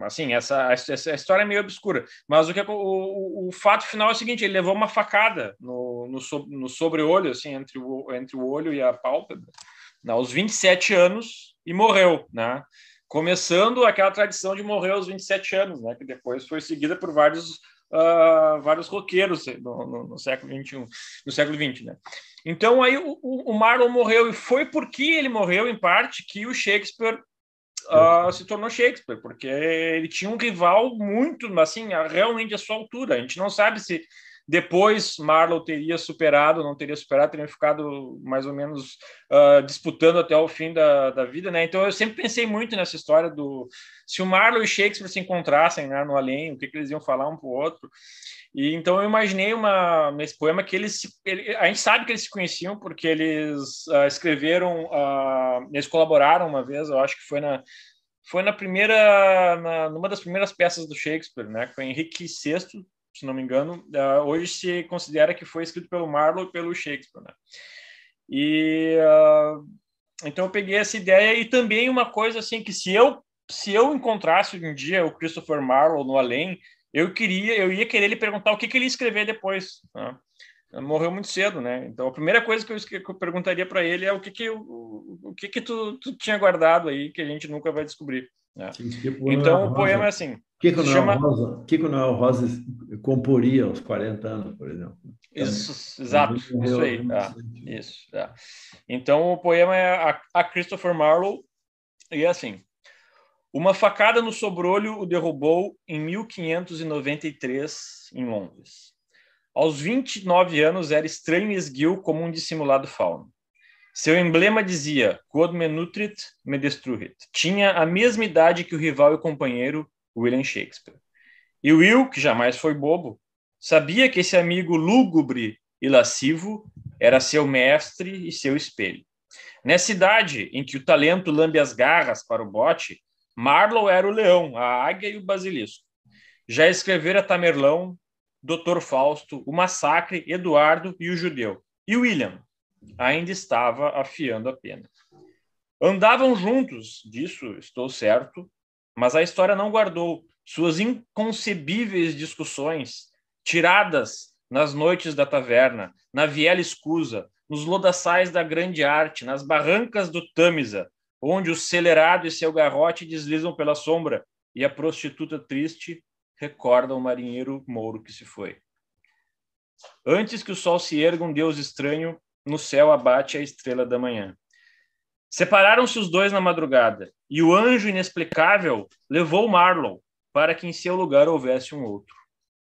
assim, essa história é meio obscura, mas o fato final é o seguinte, ele levou uma facada no sobre-olho, assim, entre o olho e a pálpebra, aos 27 anos, e morreu, né? Começando aquela tradição de morrer aos 27 anos, né? Que depois foi seguida por vários roqueiros no século XXI, no século XX, né? Então aí o Marlowe morreu, e foi porque ele morreu, em parte, que o Shakespeare se tornou Shakespeare, porque ele tinha um rival muito, assim, realmente à sua altura. A gente não sabe se depois Marlowe teria superado, não teria superado, teria ficado mais ou menos disputando até o fim da vida, né? Então eu sempre pensei muito nessa história se o Marlowe e Shakespeare se encontrassem, né, no além, o que eles iam falar um para o outro. E então eu imaginei nesse poema que a gente sabe que eles se conheciam porque eles escreveram, eles colaboraram uma vez, eu acho que foi numa das primeiras peças do Shakespeare, né, que foi Henrique VI, se não me engano. Hoje se considera que foi escrito pelo Marlowe e pelo Shakespeare, né? E então eu peguei essa ideia, e também uma coisa assim, que se eu encontrasse um dia o Christopher Marlowe no além, eu ia querer ele perguntar o que ele ia escrever depois, né? Morreu muito cedo, né? Então a primeira coisa que eu perguntaria para ele é o que tu tinha guardado aí que a gente nunca vai descobrir, né? Então o poema é assim. O que Noel Rosa comporia aos 40 anos, por exemplo? Isso, exato, isso aí. Isso. Então o poema é a Christopher Marlowe, e é assim: Uma facada no sobrolho o derrubou em 1593, em Londres. Aos 29 anos, era estranho e esguio como um dissimulado fauno. Seu emblema dizia, Quod me nutrit, me destruit. Tinha a mesma idade que o rival e companheiro William Shakespeare. E Will, que jamais foi bobo, sabia que esse amigo lúgubre e lascivo era seu mestre e seu espelho. Nessa idade em que o talento lambe as garras para o bote, Marlowe era o leão, a águia e o basilisco. Já escrevera Tamerlão, Dr. Fausto, o Massacre, Eduardo e o Judeu. E William ainda estava afiando a pena. Andavam juntos, disso estou certo, mas a história não guardou suas inconcebíveis discussões, tiradas nas noites da taverna, na viela escusa, nos lodaçais da grande arte, nas barrancas do Tâmisa, onde o celerado e seu garrote deslizam pela sombra e a prostituta triste recorda o marinheiro mouro que se foi. Antes que o sol se erga, um deus estranho no céu abate a estrela da manhã. Separaram-se os dois na madrugada, e o anjo inexplicável levou Marlowe para que em seu lugar houvesse um outro.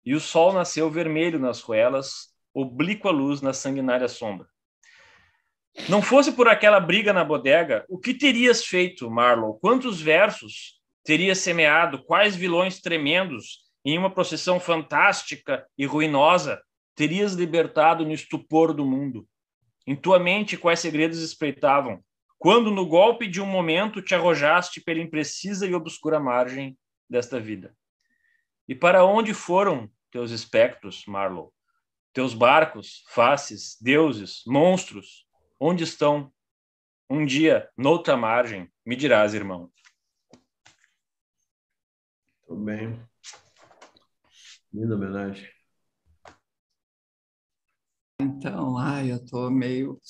E o sol nasceu vermelho nas ruelas, oblíqua luz na sanguinária sombra. Não fosse por aquela briga na bodega, o que terias feito, Marlowe? Quantos versos terias semeado? Quais vilões tremendos, em uma procissão fantástica e ruinosa, terias libertado no estupor do mundo? Em tua mente, quais segredos espreitavam? Quando, no golpe de um momento, te arrojaste pela imprecisa e obscura margem desta vida? E para onde foram teus espectros, Marlowe? Teus barcos, faces, deuses, monstros? Onde estão? Um dia, noutra margem, me dirás, irmão. Tudo bem. Linda homenagem. Então, eu tô meio...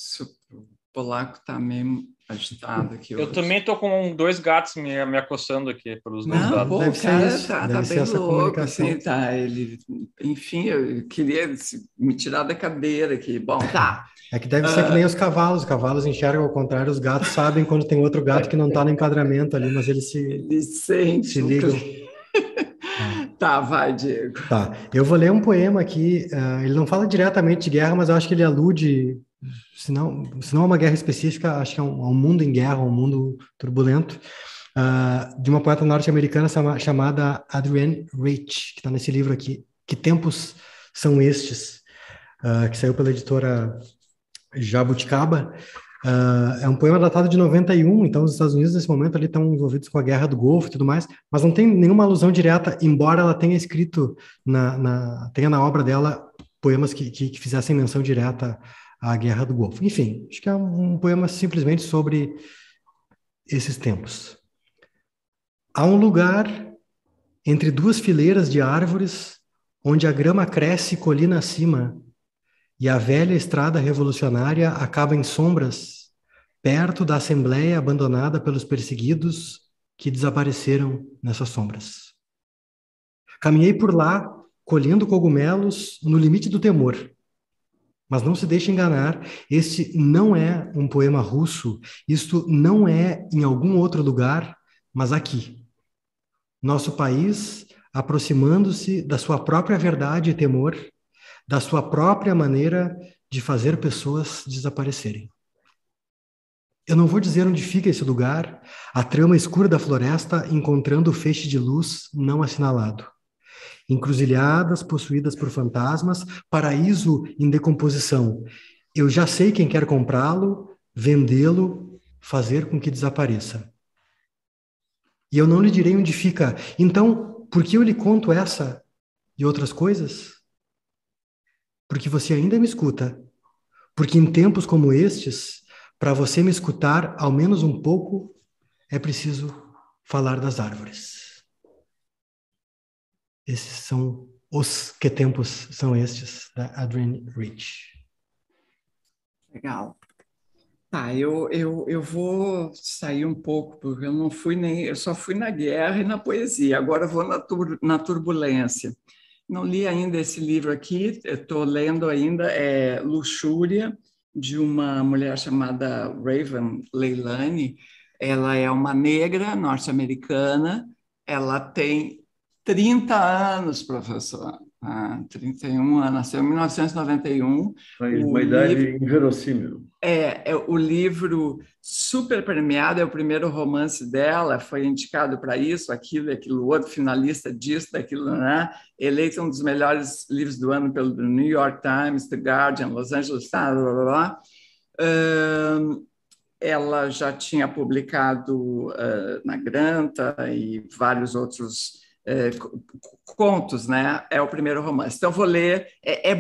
O polaco tá meio agitado aqui Eu hoje. também tô com 2 gatos me acossando aqui pelos dois Não, lados. pô, Deve o ser cara isso, tá deve ser bem essa louco, comunicação. assim, tá, ele... Enfim, eu queria me tirar da cadeira aqui. Bom, tá. É que deve ser que nem os cavalos enxergam ao contrário, os gatos sabem quando tem outro gato que não está no enquadramento ali, mas eles Ele sente se o ligam. Tá, vai, Diego. Tá, eu vou ler um poema aqui, ele não fala diretamente de guerra, mas eu acho que ele alude, se não é uma guerra específica, acho que é um mundo em guerra, um mundo turbulento, de uma poeta norte-americana chamada Adrienne Rich, que está nesse livro aqui, Que Tempos São Estes, que saiu pela editora Jabuticaba. É um poema datado de 91, então os Estados Unidos nesse momento ali estão envolvidos com a Guerra do Golfo e tudo mais, mas não tem nenhuma alusão direta, embora ela tenha escrito, tenha na obra dela poemas que fizessem menção direta à Guerra do Golfo. Enfim, acho que é um poema simplesmente sobre esses tempos. Há um lugar entre 2 fileiras de árvores onde a grama cresce colina acima, e a velha estrada revolucionária acaba em sombras, perto da assembleia abandonada pelos perseguidos que desapareceram nessas sombras. Caminhei por lá, colhendo cogumelos no limite do temor. Mas não se deixe enganar, este não é um poema russo, isto não é em algum outro lugar, mas aqui. Nosso país aproximando-se da sua própria verdade e temor, da sua própria maneira de fazer pessoas desaparecerem. Eu não vou dizer onde fica esse lugar, a trama escura da floresta encontrando o feixe de luz não assinalado. Encruzilhadas possuídas por fantasmas, paraíso em decomposição. Eu já sei quem quer comprá-lo, vendê-lo, fazer com que desapareça. E eu não lhe direi onde fica. Então, por que eu lhe conto essa e outras coisas? Porque você ainda me escuta. Porque em tempos como estes, para você me escutar ao menos um pouco, é preciso falar das árvores. Esses são os que tempos são estes, da Adrienne Rich. Legal. Tá, eu vou sair um pouco, porque eu só fui na guerra e na poesia, agora eu vou na turbulência. Não li ainda esse livro aqui, estou lendo ainda, Luxúria, de uma mulher chamada Raven Leilani. Ela é uma negra norte-americana, ela tem 30 anos, professor. 31 anos, nasceu em 1991. Uma idade inverossímil. O livro super premiado, é o primeiro romance dela, foi indicado para isso, aquilo outro, finalista disso, daquilo, né? Eleito um dos melhores livros do ano pelo New York Times, The Guardian, Los Angeles Times, blá, blá, blá. Ela já tinha publicado na Granta e vários outros contos, né? É o primeiro romance. Então, vou ler. É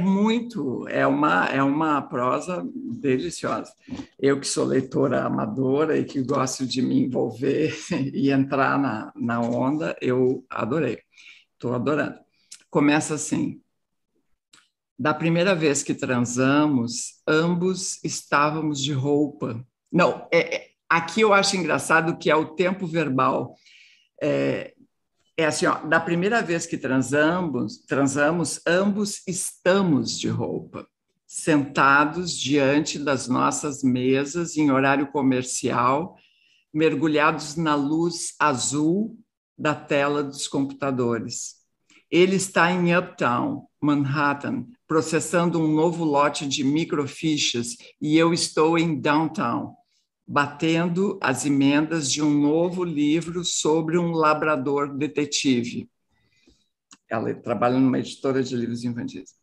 uma prosa deliciosa. Eu que sou leitora amadora e que gosto de me envolver e entrar na onda, eu adorei. Estou adorando. Começa assim. Da primeira vez que transamos, ambos estávamos de roupa. Não, aqui eu acho engraçado que é o tempo verbal. É assim, ó, da primeira vez que transamos, ambos estamos de roupa, sentados diante das nossas mesas em horário comercial, mergulhados na luz azul da tela dos computadores. Ele está em Uptown, Manhattan, processando um novo lote de microfichas e eu estou em Downtown, batendo as emendas de um novo livro sobre um labrador detetive. Ela trabalha numa editora de livros infantis.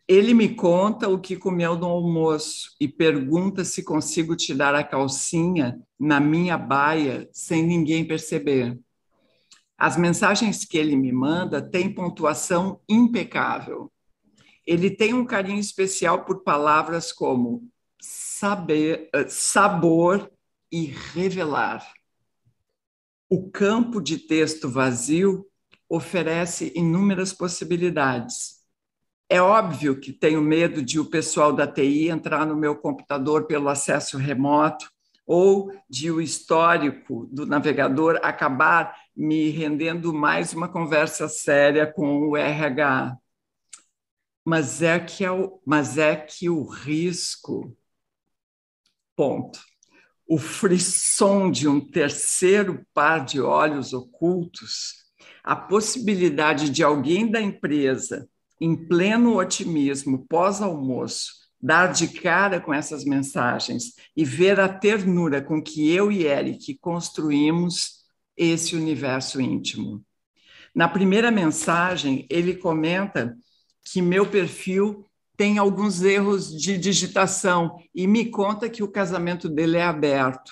Ele me conta o que comeu no almoço e pergunta se consigo tirar a calcinha na minha baia sem ninguém perceber. As mensagens que ele me manda têm pontuação impecável. Ele tem um carinho especial por palavras como sabor e revelar. O campo de texto vazio oferece inúmeras possibilidades. É óbvio que tenho medo de o pessoal da TI entrar no meu computador pelo acesso remoto ou de o histórico do navegador acabar me rendendo mais uma conversa séria com o RH. Mas é que o risco... Ponto. O frisson de um terceiro par de olhos ocultos, a possibilidade de alguém da empresa, em pleno otimismo, pós-almoço, dar de cara com essas mensagens e ver a ternura com que eu e Eric construímos esse universo íntimo. Na primeira mensagem, ele comenta que meu perfil tem alguns erros de digitação e me conta que o casamento dele é aberto.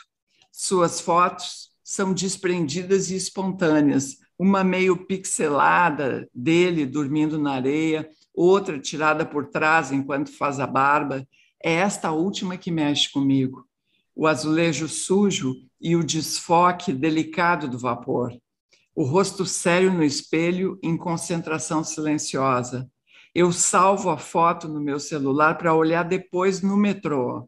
Suas fotos são desprendidas e espontâneas, uma meio pixelada dele dormindo na areia, outra tirada por trás enquanto faz a barba. É esta última que mexe comigo. O azulejo sujo e o desfoque delicado do vapor. O rosto sério no espelho em concentração silenciosa. Eu salvo a foto no meu celular para olhar depois no metrô.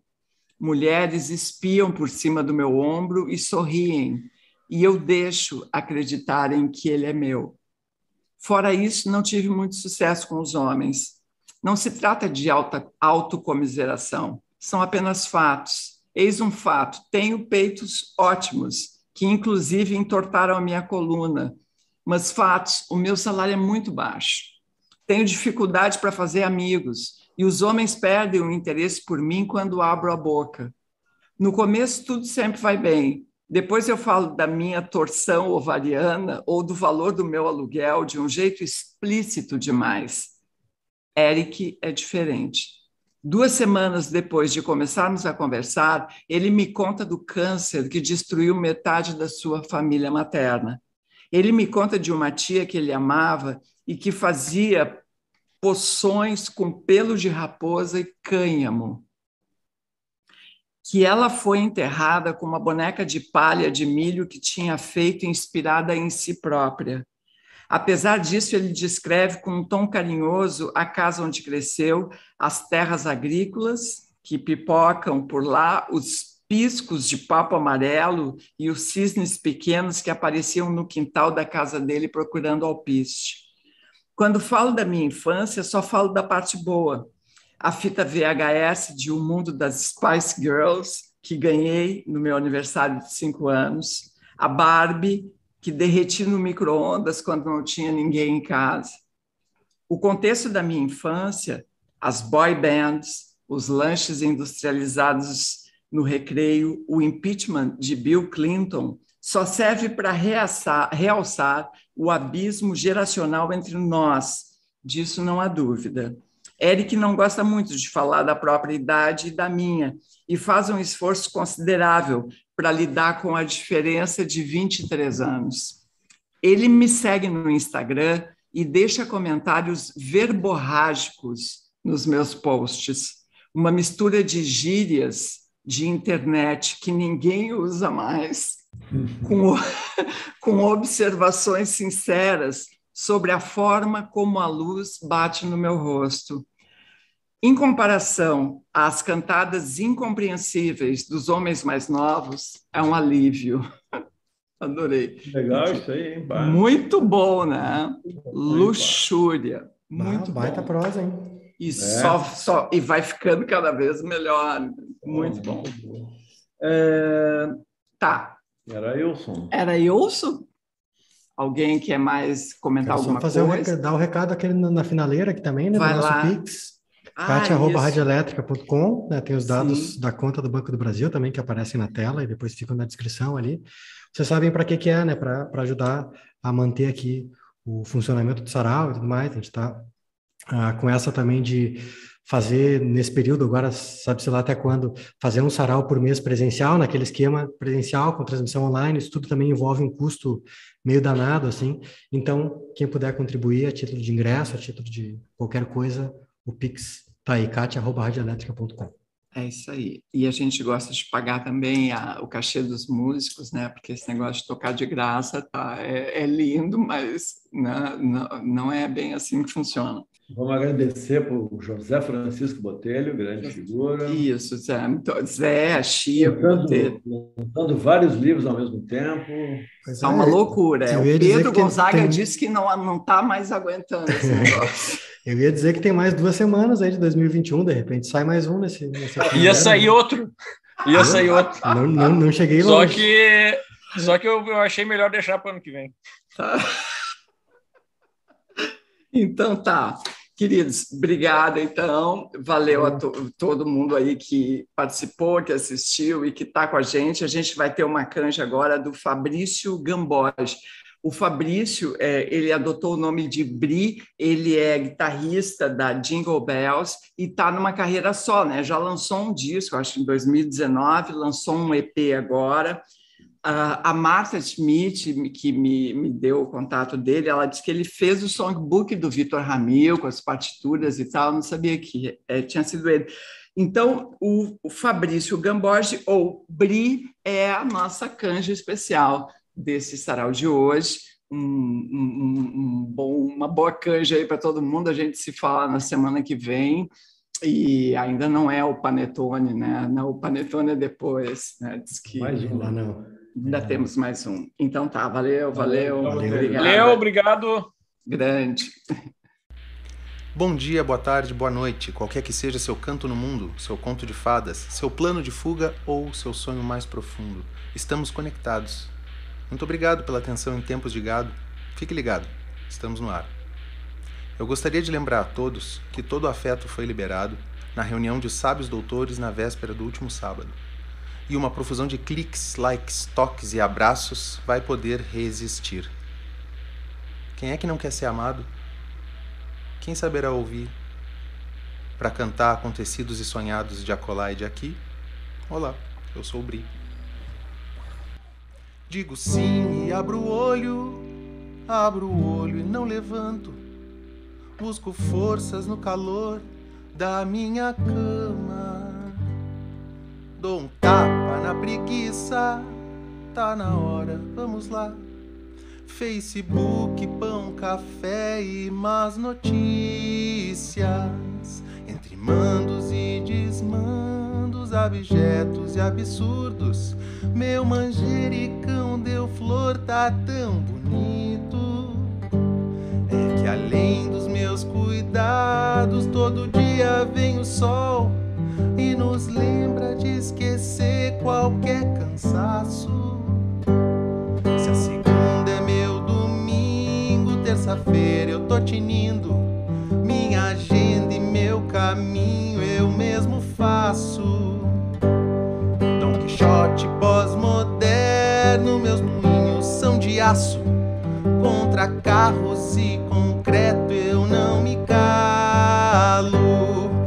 Mulheres espiam por cima do meu ombro e sorriem, e eu deixo acreditarem que ele é meu. Fora isso, não tive muito sucesso com os homens. Não se trata de autocomiseração, são apenas fatos. Eis um fato, tenho peitos ótimos, que inclusive entortaram a minha coluna. Mas fatos, o meu salário é muito baixo. Tenho dificuldade para fazer amigos e os homens perdem o interesse por mim quando abro a boca. No começo, tudo sempre vai bem. Depois eu falo da minha torção ovariana ou do valor do meu aluguel de um jeito explícito demais. Eric é diferente. 2 semanas depois de começarmos a conversar, ele me conta do câncer que destruiu metade da sua família materna. Ele me conta de uma tia que ele amava e que fazia poções com pelo de raposa e cânhamo. Que ela foi enterrada com uma boneca de palha de milho que tinha feito inspirada em si própria. Apesar disso, ele descreve com um tom carinhoso a casa onde cresceu, as terras agrícolas que pipocam por lá, os piscos de papo amarelo e os cisnes pequenos que apareciam no quintal da casa dele procurando alpiste. Quando falo da minha infância, só falo da parte boa. A fita VHS de O Mundo das Spice Girls, que ganhei no meu aniversário de 5 anos, a Barbie, que derreti no micro-ondas quando não tinha ninguém em casa. O contexto da minha infância, as boy bands, os lanches industrializados no recreio, o impeachment de Bill Clinton, só serve para realçar o abismo geracional entre nós. Disso não há dúvida. Eric não gosta muito de falar da própria idade e da minha, e faz um esforço considerável para lidar com a diferença de 23 anos. Ele me segue no Instagram e deixa comentários verborrágicos nos meus posts, uma mistura de gírias de internet que ninguém usa mais, com observações sinceras sobre a forma como a luz bate no meu rosto. Em comparação às cantadas incompreensíveis dos homens mais novos, é um alívio. Adorei. Legal isso aí, hein? Muito bom, né? Luxúria. Muito baita bom. Prosa, hein? E, e vai ficando cada vez melhor. Muito bom. Tá. Era Ilson? Alguém quer mais comentar alguma coisa? Dar o recado aquele na finaleira aqui também, né? Vai do nosso lá. Pix. Katia@radioelétrica.com, né? Tem os dados da conta do Banco do Brasil também que aparecem na tela e depois ficam na descrição ali. Vocês sabem para que é, né? Para ajudar a manter aqui o funcionamento do sarau e tudo mais. A gente está com essa também de fazer nesse período, agora sabe-se lá até quando, fazer um sarau por mês presencial, naquele esquema presencial com transmissão online. Isso tudo também envolve um custo meio danado, assim. Então, quem puder contribuir a título de ingresso, a título de qualquer coisa, o Pix tá aí, katia@radioelétrica.com. É isso aí. E a gente gosta de pagar também o cachê dos músicos, né? Porque esse negócio de tocar de graça é lindo, mas não é bem assim que funciona. Vamos agradecer para o José Francisco Botelho, grande figura. Isso, Zé, Chico, Botelho. Lançando vários livros ao mesmo tempo. É uma loucura. O Pedro Gonzaga disse que não está mais aguentando esse negócio. Eu ia dizer que tem mais 2 semanas aí de 2021, de repente sai mais um nessa Ia sair outro. Não cheguei longe. Só que eu achei melhor deixar para o ano que vem. Tá. Então tá. Queridos, obrigada, então. Valeu a todo mundo aí que participou, que assistiu e que está com a gente. A gente vai ter uma canja agora do Fabrício Gamboge. O Fabrício, ele adotou o nome de Bri, ele é guitarrista da Jingle Bells e está numa carreira só, né? Já lançou um disco, acho que em 2019, lançou um EP agora. A Martha Schmidt, que me deu o contato dele, ela disse que ele fez o songbook do Vitor Ramil, com as partituras e tal, eu não sabia que tinha sido ele. Então, o Fabrício Gamboge, ou Bri, é a nossa canja especial desse sarau de hoje. Uma boa canja aí para todo mundo, a gente se fala na semana que vem. E ainda não é o Panetone, né? Não, o Panetone é depois, né? Diz que mais um lá, não. Ainda temos mais um. Então tá, valeu. Obrigado. Grande. Bom dia, boa tarde, boa noite. Qualquer que seja seu canto no mundo, seu conto de fadas, seu plano de fuga ou seu sonho mais profundo, estamos conectados. Muito obrigado pela atenção em tempos de gado. Fique ligado, estamos no ar. Eu gostaria de lembrar a todos que todo o afeto foi liberado na reunião de sábios doutores na véspera do último sábado. E uma profusão de cliques, likes, toques e abraços vai poder resistir. Quem é que não quer ser amado? Quem saberá ouvir para cantar acontecidos e sonhados de acolá e de aqui? Olá, eu sou o Bri. Digo sim e abro o olho e não levanto. Busco forças no calor da minha cama. Dou um tapa na preguiça, tá na hora, vamos lá. Facebook, pão, café e más notícias. Entre mandos e desmandos, abjetos e absurdos. Meu manjericão deu flor, tá tão bonito. É que além dos meus cuidados, todo dia vem o sol e nos lembra de esquecer qualquer cansaço. Se a segunda é meu domingo, terça-feira eu tô tinindo. Minha agenda e meu caminho eu mesmo faço. Dom Quixote pós-moderno, meus moinhos são de aço. Contra carros e concreto eu não me calo.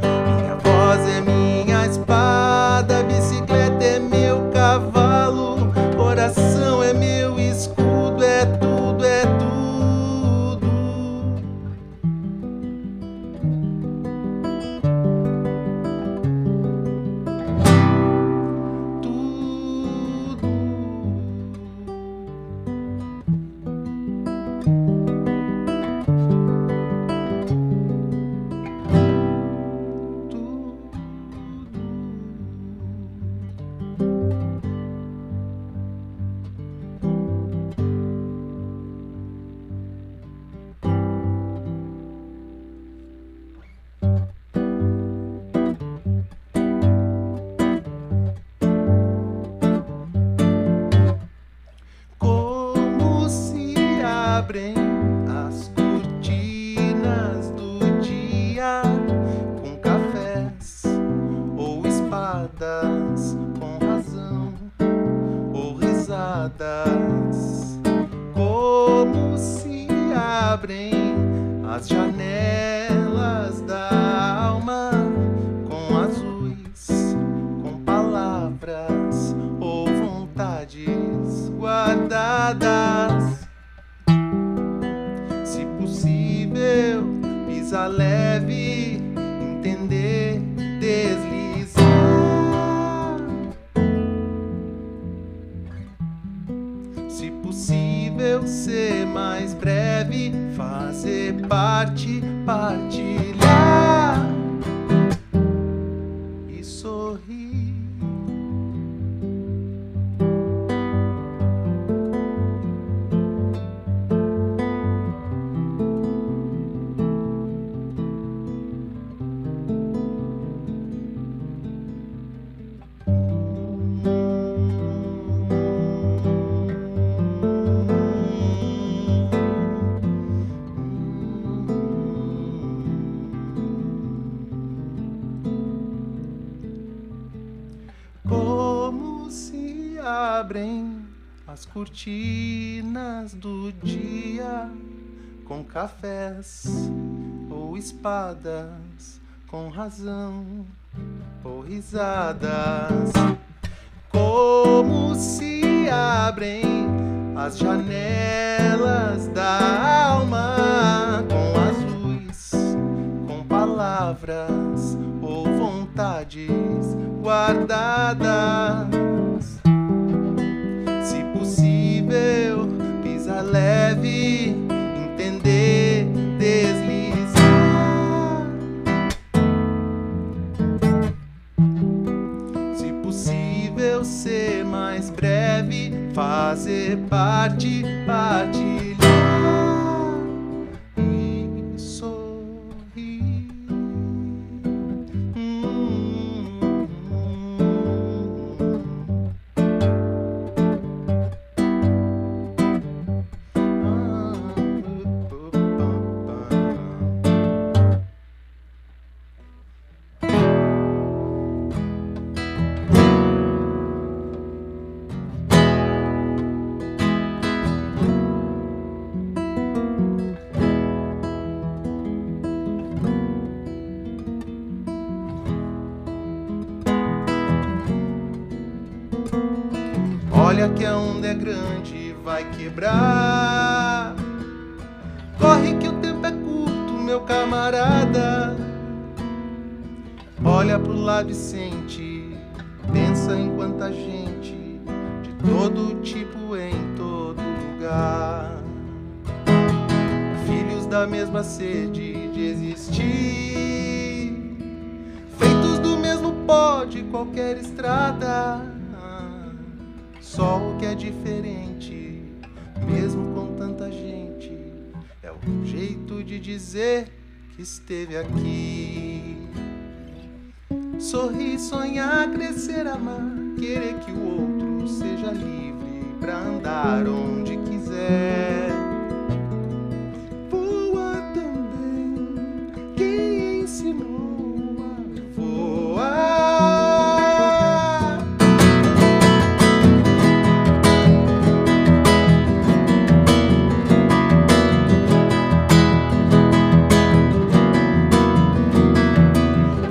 Minha voz é minha espada, bicicleta é meu cavalo, coração é meu escudo, é tudo, é tudo. As cortinas do dia com cafés ou espadas, com razão ou risadas. Como se abrem as janelas da alma, com azuis, com palavras ou vontades guardadas. Pisa leve, entender, deslizar. Se possível, ser mais breve, fazer parte, partilhar e sorrir. Abrem as cortinas do dia com cafés ou espadas, com razão ou risadas. Como se abrem as janelas da alma, com azuis, com palavras ou vontades guardadas. Pisa leve, entender, deslizar. Se possível, ser mais breve, fazer parte, partilhar e sorrir. Olha que a onda é grande, vai quebrar. Corre que o tempo é curto, meu camarada. Olha pro lado e sente, pensa em quanta gente, de todo tipo em todo lugar. Filhos da mesma sede de existir, feitos do mesmo pó de qualquer estrada. Só o que é diferente, mesmo com tanta gente, é o jeito de dizer que esteve aqui. Sorrir, sonhar, crescer, amar, querer que o outro seja livre pra andar onde quiser. Voa também, quem ensinou a voar.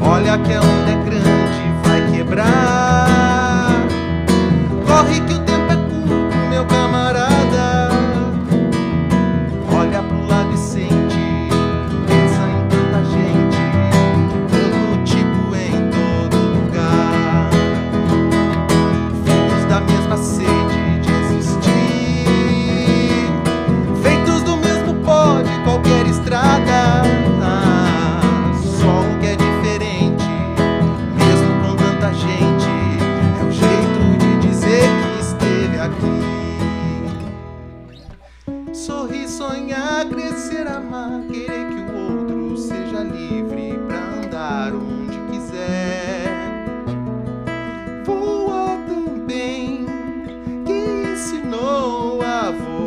Olha que a onda é grande, vai quebrar. Corre que o tempo é curto, meu camarada. Olha pro lado e sente, pensa em tanta gente, todo tipo em todo lugar. Filhos da mesma sede de existir, feitos do mesmo pó de qualquer estrada. Só o que é diferente, mesmo com tanta gente, é o jeito de dizer que esteve aqui. Sorrir, sonhar, crescer, amar, querer que o outro seja livre pra andar onde quiser. Voa também, que ensinou a voar.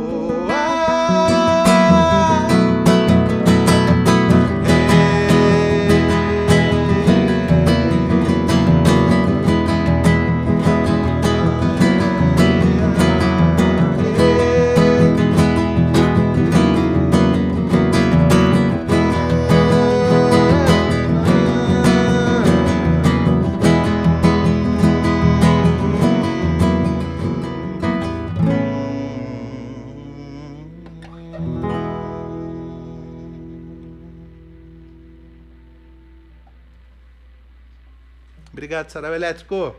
Obrigado, Sarau Elétrico.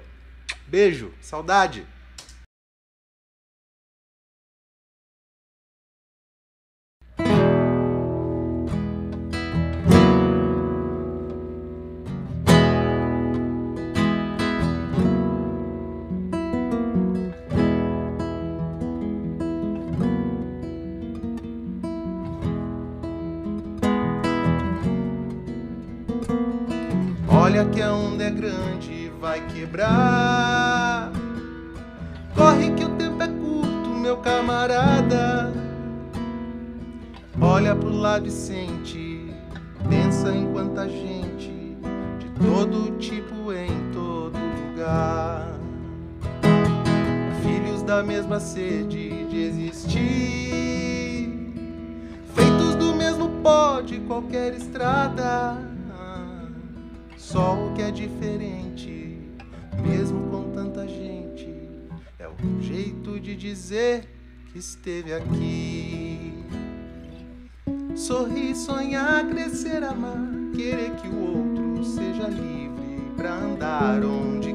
Beijo, saudade. Olha que a onda é grande, vai quebrar. Corre que o tempo é curto, meu camarada. Olha pro lado e sente, pensa em quanta gente, de todo tipo em todo lugar. Filhos da mesma sede de existir, feitos do mesmo pó de qualquer estrada. Só o que é diferente, mesmo com tanta gente, é o jeito de dizer que esteve aqui. Sorrir, sonhar, crescer, amar, querer que o outro seja livre pra andar onde